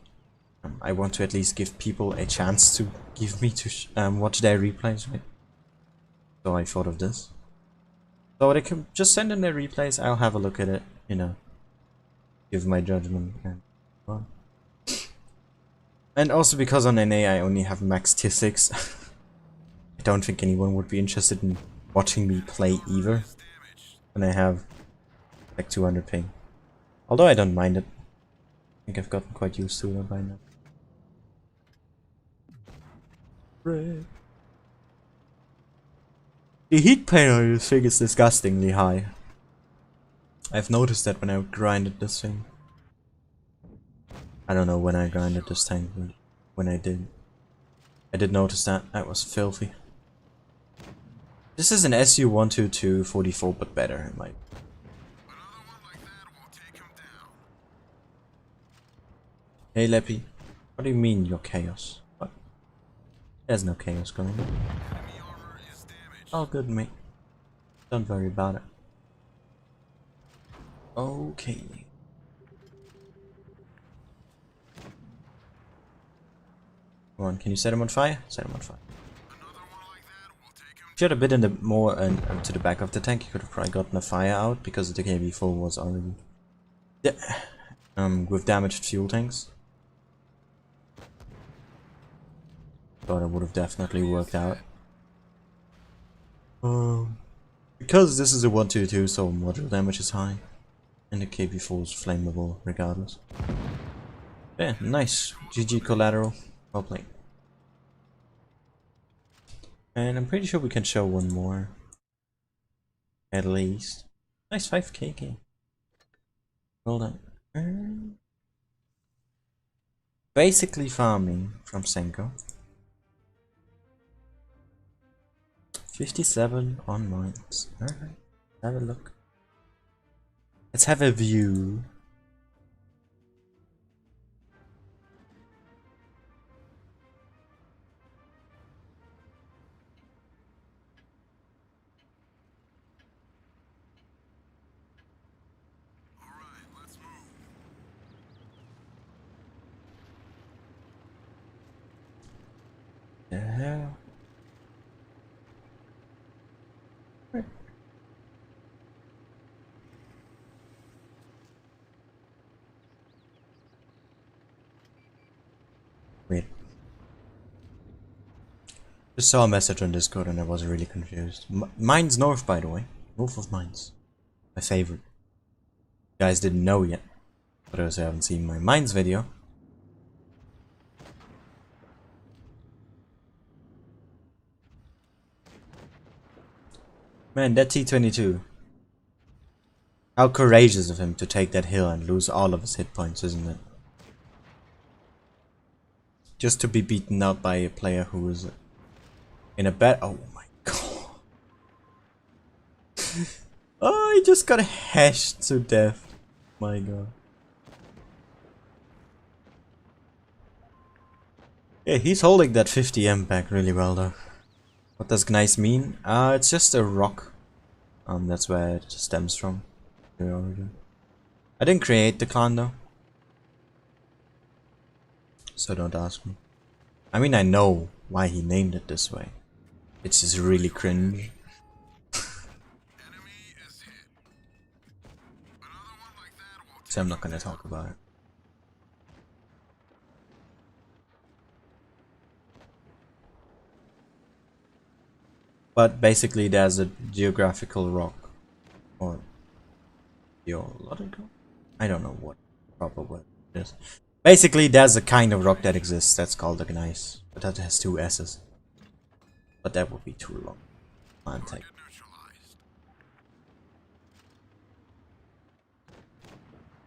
Speaker 1: I want to at least give people a chance to give me to watch their replays, right? So I thought of this. So they can just send in their replays, I'll have a look at it, you know. Give my judgment and well. And also because on NA I only have max tier 6. I don't think anyone would be interested in watching me play either. When I have like 200 ping. Although I don't mind it. I think I've gotten quite used to it by now. The heat pain on this thing is disgustingly high. I've noticed that when I grinded this thing. I don't know when I grinded this tank, but when I did notice that. That was filthy. This is an SU-122 44, but better, in my...
Speaker 2: Another one like that will take him down.
Speaker 1: Hey Leppy, what do you mean you're chaos? What? There's no chaos going on.
Speaker 2: Enemy armor is damaged.
Speaker 1: All good, mate. Don't worry about it. Okay. Come on, can you set him on fire? Set him on fire.
Speaker 2: Another one like that will take him.
Speaker 1: Should have been in the more to the back of the tank. You could have probably gotten a fire out because the KB4 was already with damaged fuel tanks. But it would have definitely worked out. Because this is a 122, so module damage is high, and the KB4 is flammable regardless. Yeah, nice. GG collateral. Well played. And I'm pretty sure we can show one more. At least. Nice 5k game. Well done. Basically farming from Senko. 57 on mines. Alright. Have a look. Let's have a view. The hell? Wait. Just saw a message on Discord and I was really confused. Mine's north, by the way. North of Mines. My favorite. You guys didn't know yet. But those who haven't seen my Mines video. Man, that T-22. How courageous of him to take that hill and lose all of his hit points, isn't it? Just to be beaten out by a player who is in a bad... Oh my god. Oh, he just got hashed to death. My god. Yeah, he's holding that 50M back really well though. What does Gneiss mean? It's just a rock. That's where it stems from. The origin. I didn't create the clan though. So don't ask me. I mean, I know why he named it this way. It's just really cringe. So I'm not gonna talk about it. But basically there's a geographical rock. Or geological? I don't know what proper word it is. Basically there's a kind of rock that exists that's called a gneiss. But that has 2 S's. But that would be too long. Can't take.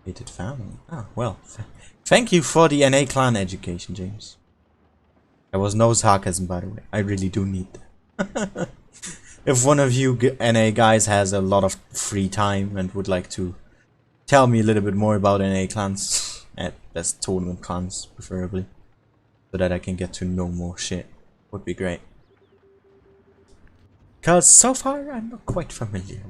Speaker 1: Hated family. Ah, well. Thank you for the NA clan education, James. There was no sarcasm, by the way. I really do need that. If one of you NA guys has a lot of free time and would like to tell me a little bit more about NA clans, at best tournament clans preferably, so that I can get to know more shit, would be great. Cause so far I'm not quite familiar.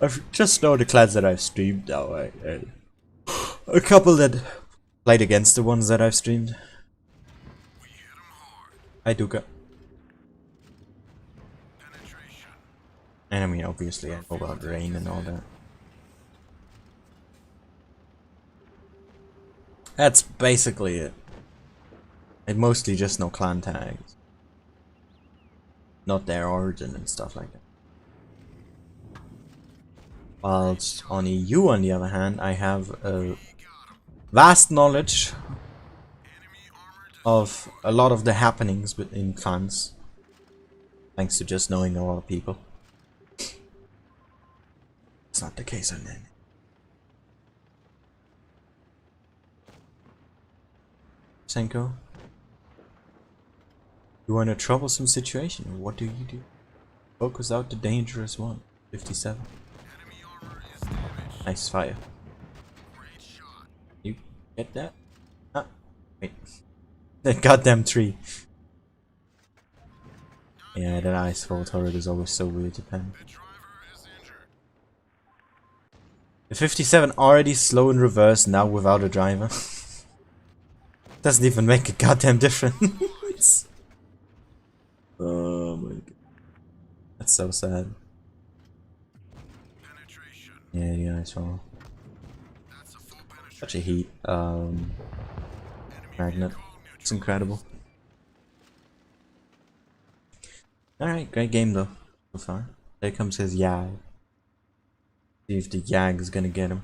Speaker 1: I just know the clans that I've streamed now. A couple that played against the ones that I've streamed. Hi Duka. And I mean, obviously I know about rain and all that. That's basically it. I mostly just know clan tags. Not their origin and stuff like that. Whilst on EU, on the other hand, I have a vast knowledge of a lot of the happenings within clans. Thanks to just knowing a lot of people. It's not the case on them. Senko, you are in a troublesome situation. What do you do? Focus out the dangerous one. 57. Nice fire. You get that? Ah, wait. That goddamn tree. Yeah, that icefall turret is always so weird to pen. The 57 already slow in reverse now without a driver. Doesn't even make a goddamn difference. Oh my god. That's so sad.
Speaker 2: Penetration.
Speaker 1: Yeah, I saw.
Speaker 2: That's a full penetration.
Speaker 1: Such a heat
Speaker 2: Enemy
Speaker 1: magnet.
Speaker 2: vehicle
Speaker 1: It's incredible. Alright, great game though, so far. There comes his Yag. See if the Yag is gonna get him.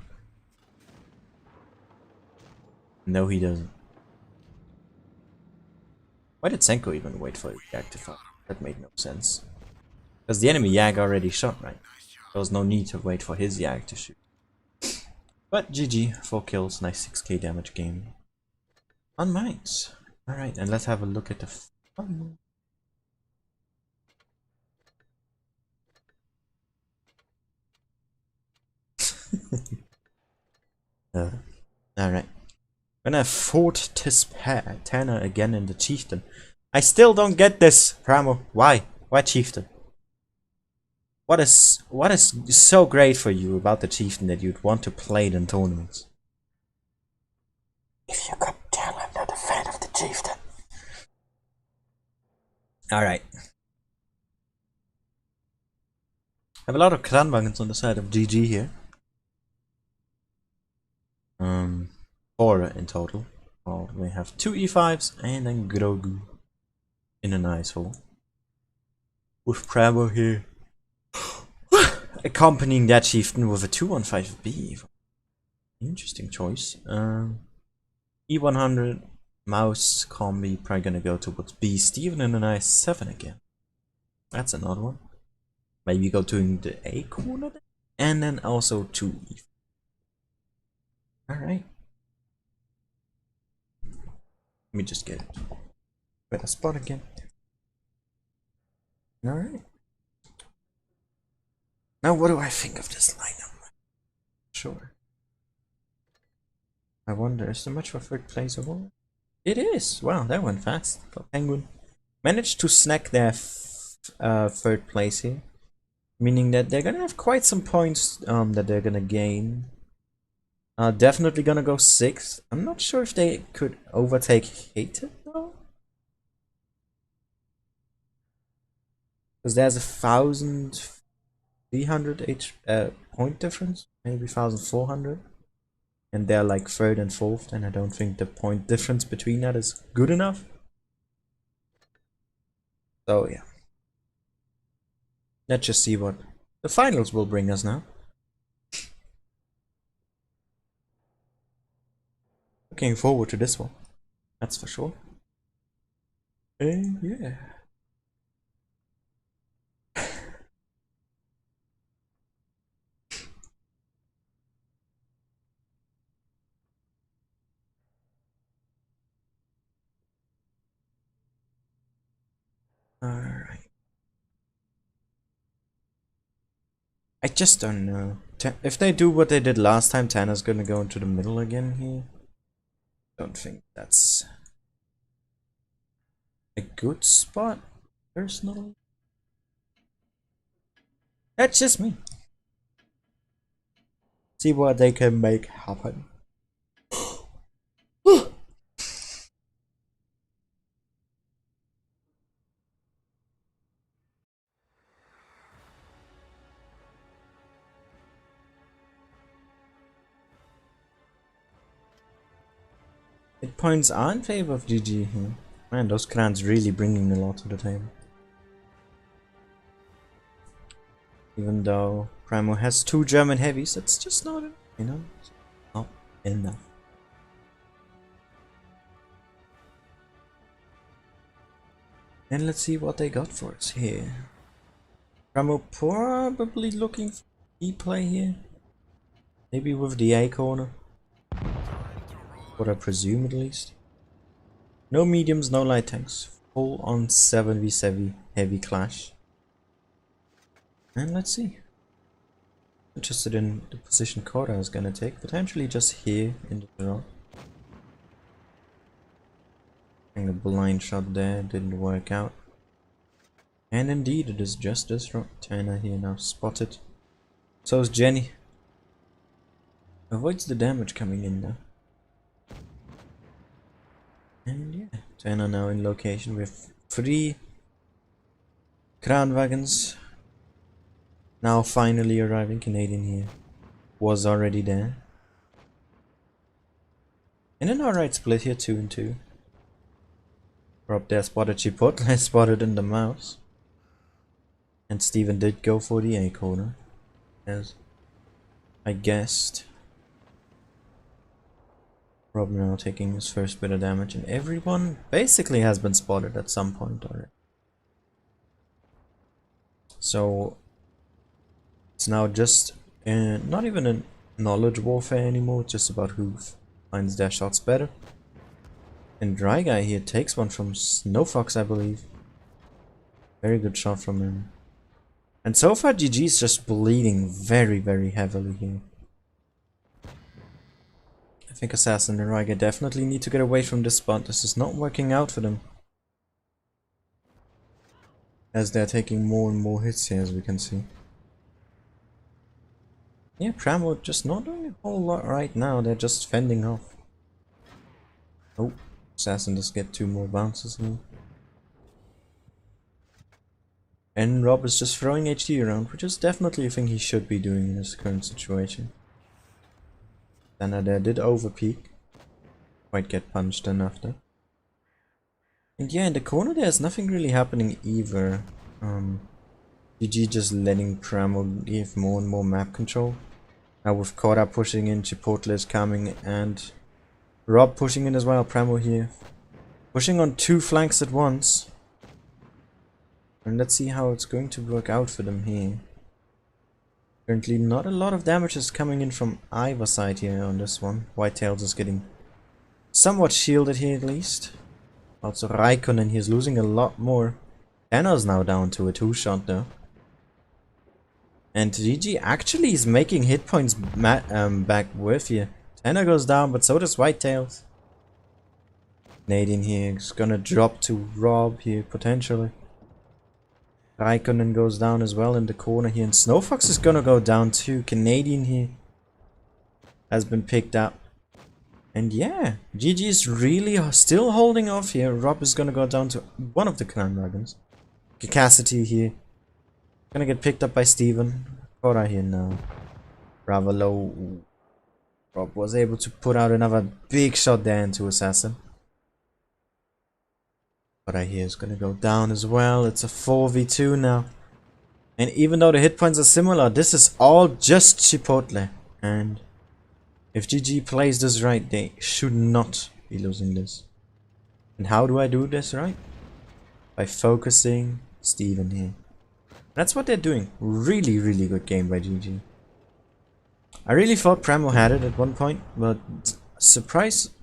Speaker 1: No, he doesn't. Why did Senko even wait for his Yag to fire? That made no sense. Because the enemy Yag already shot, right? There was no need to wait for his Yag to shoot. But GG, 4 kills, nice 6k damage game. Unmiked. Alright, and let's have a look at the fun. Alright. Gonna have Fort Tanner again in the Chieftain. I still don't get this, Primo. Why? Why Chieftain? What is so great for you about the Chieftain that you'd want to play it in tournaments? If you could tell I'm not a fan of the Chieftain. Alright. Have a lot of clan wagons on the side of GG here. 4 in total. Well, we have 2 E5s and then Grogu in a nice hole. With Primo here accompanying that Chieftain with a 215B. Interesting choice. E100 mouse combi, probably gonna go towards B. Steven in a nice 7 again. That's another one. Maybe go to the A corner then? And then also 2 E. Alright. Let me just get it. Better spot again. Alright. Now what do I think of this lineup? Sure. I wonder, is there much for third place overall? It is! Wow, that went fast. For Penguin. Managed to snack their third place here. Meaning that they're gonna have quite some points that they're gonna gain. Definitely gonna go 6th. I'm not sure if they could overtake Hated though. Because there's 1,300 point difference, maybe 1,400. And they're like 3rd and 4th, and I don't think the point difference between that is good enough. So yeah. Let's just see what the finals will bring us now. Looking forward to this one. That's for sure. Yeah. Alright. I just don't know. If they do what they did last time, Tanner's gonna go into the middle again here. Don't think that's a good spot, personally. That's just me. See what they can make happen. It points are in favor of GG here. Man, those clans really bringing a lot to the table. Even though Primo has 2 German heavies, that's just not, you know, not enough. And let's see what they got for us here. Primo probably looking for E play here. Maybe with the A corner. What I presume at least. No mediums, no light tanks. Full on 7v7 heavy clash. And let's see. Interested in the position Koda is gonna take. Potentially just here in the draw. And a blind shot there didn't work out. And indeed it is just this rock. Tanner here now spotted. So is Jenny. Avoids the damage coming in though. And yeah, 10 are now in location with 3 crown wagons. Now finally arriving. Canadian here was already there. And an alright split here, 2 and 2. Rob there spotted Chipotle, spotted in the mouse. And Steven did go for the A corner, as I guessed. Rob now taking his first bit of damage, and everyone basically has been spotted at some point already. So it's now just not even a knowledge warfare anymore, it's just about who finds their shots better. And Dry Guy here takes one from Snowfox, I believe. Very good shot from him. And so far GG is just bleeding very, very heavily here. I think Assassin and Ryger definitely need to get away from this spot. This is not working out for them, as they're taking more and more hits here, as we can see. Yeah, Primo just not doing a whole lot right now. They're just fending off. Oh, Assassin does get 2 more bounces here. And Rob is just throwing HD around, which is definitely a thing he should be doing in this current situation. Dana there did overpeak. Might get punched in after. And yeah, in the corner there's nothing really happening either. GG just letting Primo give more and more map control. Now with Korra pushing in, Chipotle is coming, and Rob pushing in as well. Primo here pushing on 2 flanks at once. And let's see how it's going to work out for them here. Currently not a lot of damage is coming in from either side here on this one. Whitetails is getting somewhat shielded here at least. Also Raikkonen, he's losing a lot more. Anna's now down to a 2-shot though. And GG actually is making hit points back with here. Tanner goes down, but so does Whitetails. Canadian here is gonna drop to Rob here potentially. Raikkonen goes down as well in the corner here, and Snowfox is gonna go down too. Canadian here has been picked up. And yeah, GG is really still holding off here. Rob is gonna go down to one of the clan wagons. Cassidy here gonna get picked up by Steven. Korra here now. Rather low. Rob was able to put out another big shot there into Assassin. Korra here is gonna go down as well. It's a 4v2 now. And even though the hit points are similar, this is all just Chipotle. And if GG plays this right, they should not be losing this. And how do I do this right? By focusing Steven here. That's what they're doing. Really, really good game by GG. I really thought Primo had it at one point, but surprisingly,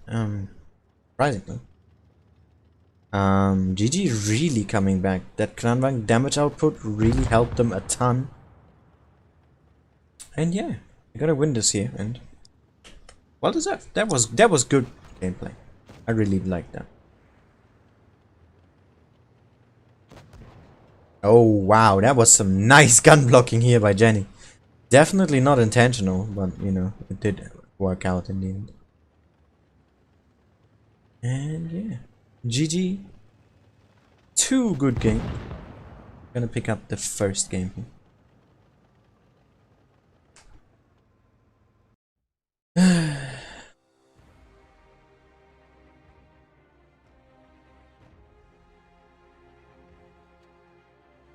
Speaker 1: GG really coming back. That Clanwang damage output really helped them a ton. And yeah, I gotta win this here, and well deserved. That was good gameplay. I really liked that. Oh wow, that was some nice gun blocking here by Jenny. Definitely not intentional, but you know, it did work out in the end. And yeah, GG. 2 good games. Gonna pick up the first game here.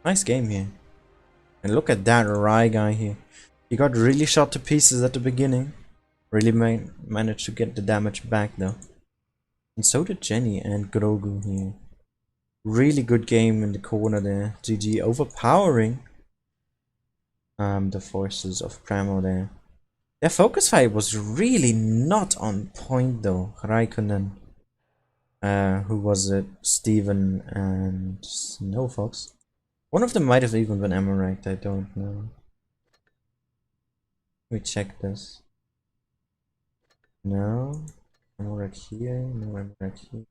Speaker 1: Nice game here. And look at that Rai guy here. He got really shot to pieces at the beginning. Really managed to get the damage back though. And so did Jenny and Grogu here. Really good game in the corner there. GG overpowering the forces of Primo there. Their focus fight was really not on point though. Raikkonen. Who was it? Steven and Snowfox. One of them might have even been Amaranth, I don't know. Let me check this. No. Amaranth here, no Amaranth here.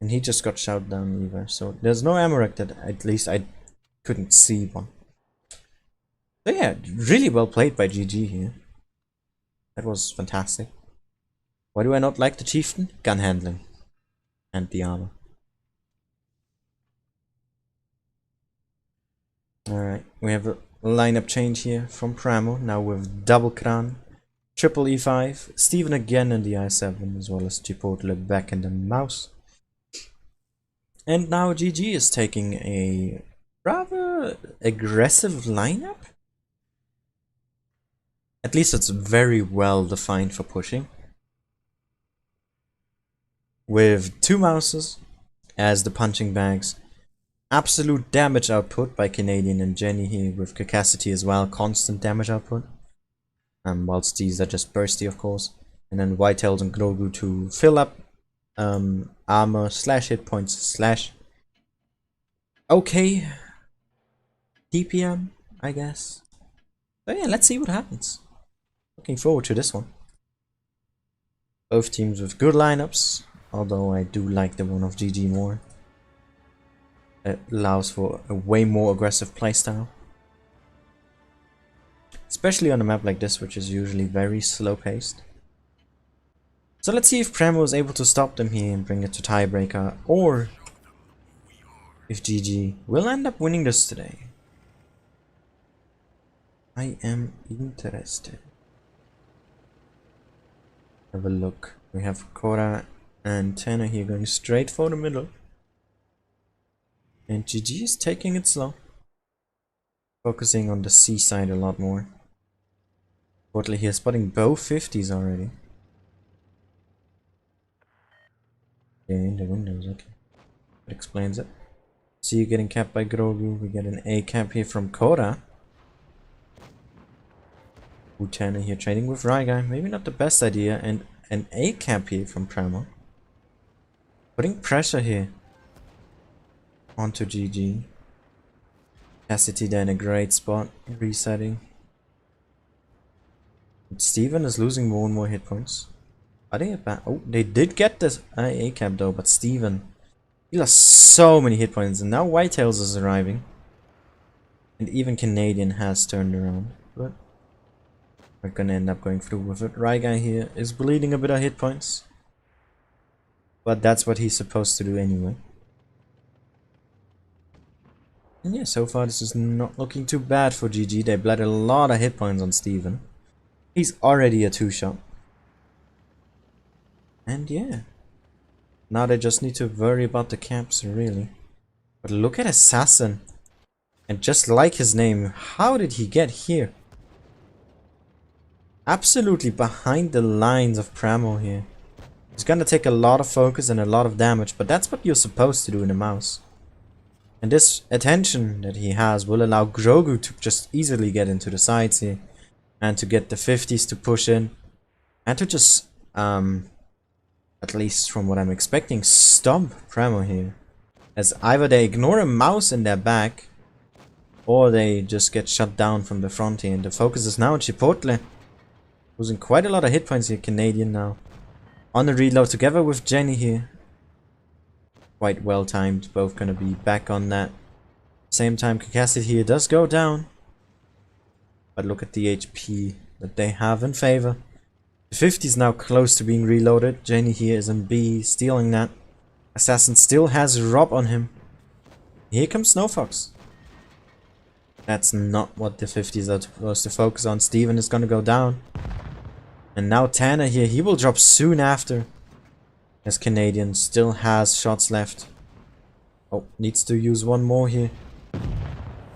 Speaker 1: And he just got shot down either, so there's no Amaranth that at least I couldn't see one. So yeah, really well played by GG here. That was fantastic. Why do I not like the Chieftain? Gun handling. and the armor. Alright, we have a lineup change here from Primo, now with double Kran, triple E5, Steven again in the I7, as well as Chipotle back in the mouse. And now GG is taking a rather aggressive lineup. At least it's very well defined for pushing. With 2 mouses as the punching bags. Absolute damage output by Canadian and Jenny here with Cacacity as well. Constant damage output. Whilst these are just bursty, of course. And then Whitetails and Grogu to fill up armor slash hit points slash okay DPM, I guess. So yeah, let's see what happens. Looking forward to this one. Both teams with good lineups, although I do like the one of GG more. It allows for a way more aggressive playstyle. Especially on a map like this, which is usually very slow paced. So let's see if Primo is able to stop them here and bring it to tiebreaker, or if GG will end up winning this today. I am interested. Have a look. We have Cora and Tanner here going straight for the middle. And GG is taking it slow. Focusing on the C side a lot more. Portly here spotting both 50s already. Yeah, in the windows, okay. That explains it. See you getting capped by Grogu. We get an A cap here from Cora. Tanner here trading with Ryguy. Maybe not the best idea. And an A cap here from Primo. Putting pressure here onto GG. Cassidy there in a great spot. Resetting. Steven is losing more and more hit points. Are they back? Oh, they did get this A cap though, but Steven, he lost so many hit points, and now Whitetails is arriving. And even Canadian has turned around, but we're gonna end up going through with it. Ryguy here is bleeding a bit of hit points, but that's what he's supposed to do anyway. And yeah, so far this is not looking too bad for GG. They bled a lot of hit points on Steven. He's already a 2-shot. And yeah, now they just need to worry about the caps, really. But look at Assassin. And just like his name, how did he get here? Absolutely behind the lines of Primo here. He's gonna take a lot of focus and a lot of damage, but that's what you're supposed to do in a mouse. And this attention that he has will allow Grogu to just easily get into the sides here. And to get the 50s to push in. And to just, at least from what I'm expecting, stomp Primo here. As either they ignore a mouse in their back, or they just get shut down from the front here. And the focus is now on Chipotle. Losing quite a lot of hit points here, Canadian now. On the reload together with Jenny here. Quite well timed, both gonna be back on that. Same time, Cacacity here does go down. But look at the HP that they have in favor. The 50 is now close to being reloaded. Jenny here is in B, stealing that. Assassin still has Rob on him. Here comes Snowfox. That's not what the 50s are supposed to focus on. Steven is gonna go down. And now Tanner here, he will drop soon after. As Canadian still has shots left. Oh, needs to use one more here.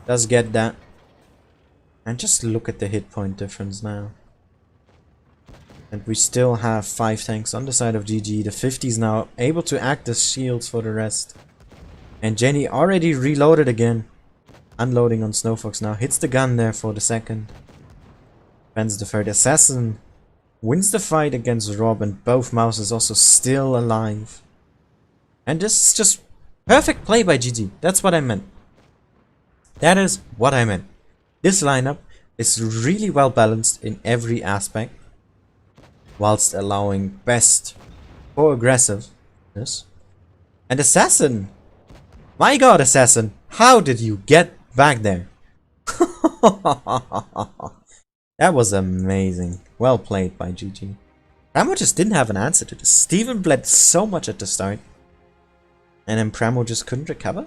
Speaker 1: Does get that. And just look at the hit point difference now. And we still have 5 tanks on the side of GG. The 50 is now able to act as shields for the rest. And Jenny already reloaded again. Unloading on Snowfox now. Hits the gun there for the second. Bends the third. Assassin wins the fight against Rob, and both mouses also still alive. And this is just perfect play by GG. That's what I meant. That is what I meant. This lineup is really well balanced in every aspect, whilst allowing best for aggressiveness. And Assassin! My god, Assassin! How did you get back there? That was amazing. Well played by GG. Primo just didn't have an answer to this. Steven bled so much at the start. And then Primo just couldn't recover?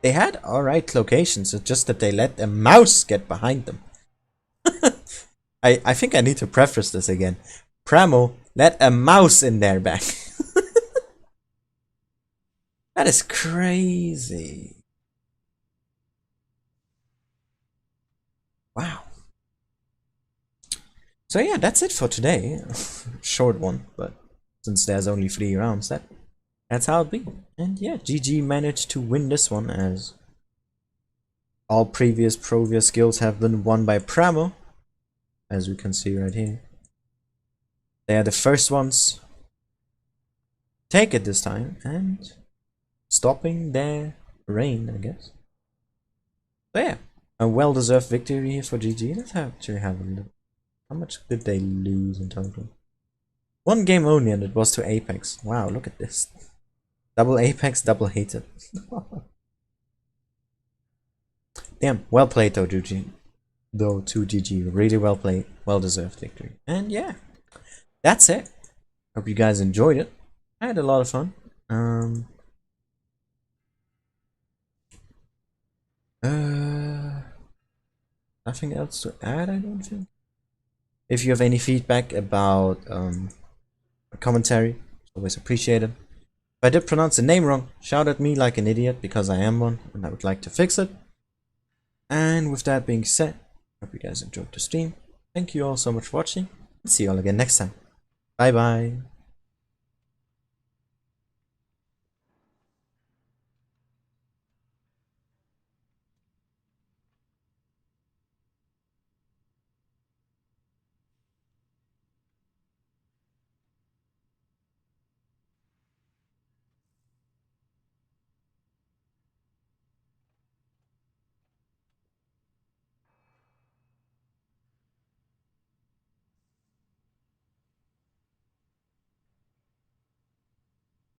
Speaker 1: They had alright locations, it's just that they let a mouse get behind them. I think I need to preface this again. Primo let a mouse in their back. That is crazy. Wow. So yeah, that's it for today. Short one, but since there's only 3 rounds, that's how it be. And yeah, GG managed to win this one, as all previous Provia skills have been won by Primo, as we can see right here. They are the first ones take it this time, and stopping their reign, I guess. So yeah, a well-deserved victory here for GG. Let's actually have a look. How much did they lose in total? 1 game only, and it was to Apex. Wow, look at this. Double Apex, double hated. Damn, well played though, GG. Though to GG, really well played, well-deserved victory. And yeah, that's it. Hope you guys enjoyed it. I had a lot of fun. Nothing else to add, I don't think. If you have any feedback about commentary, it's always appreciated. If I did pronounce the name wrong, shout at me like an idiot, because I am one and I would like to fix it. And with that being said, hope you guys enjoyed the stream. Thank you all so much for watching, and see you all again next time. Bye bye.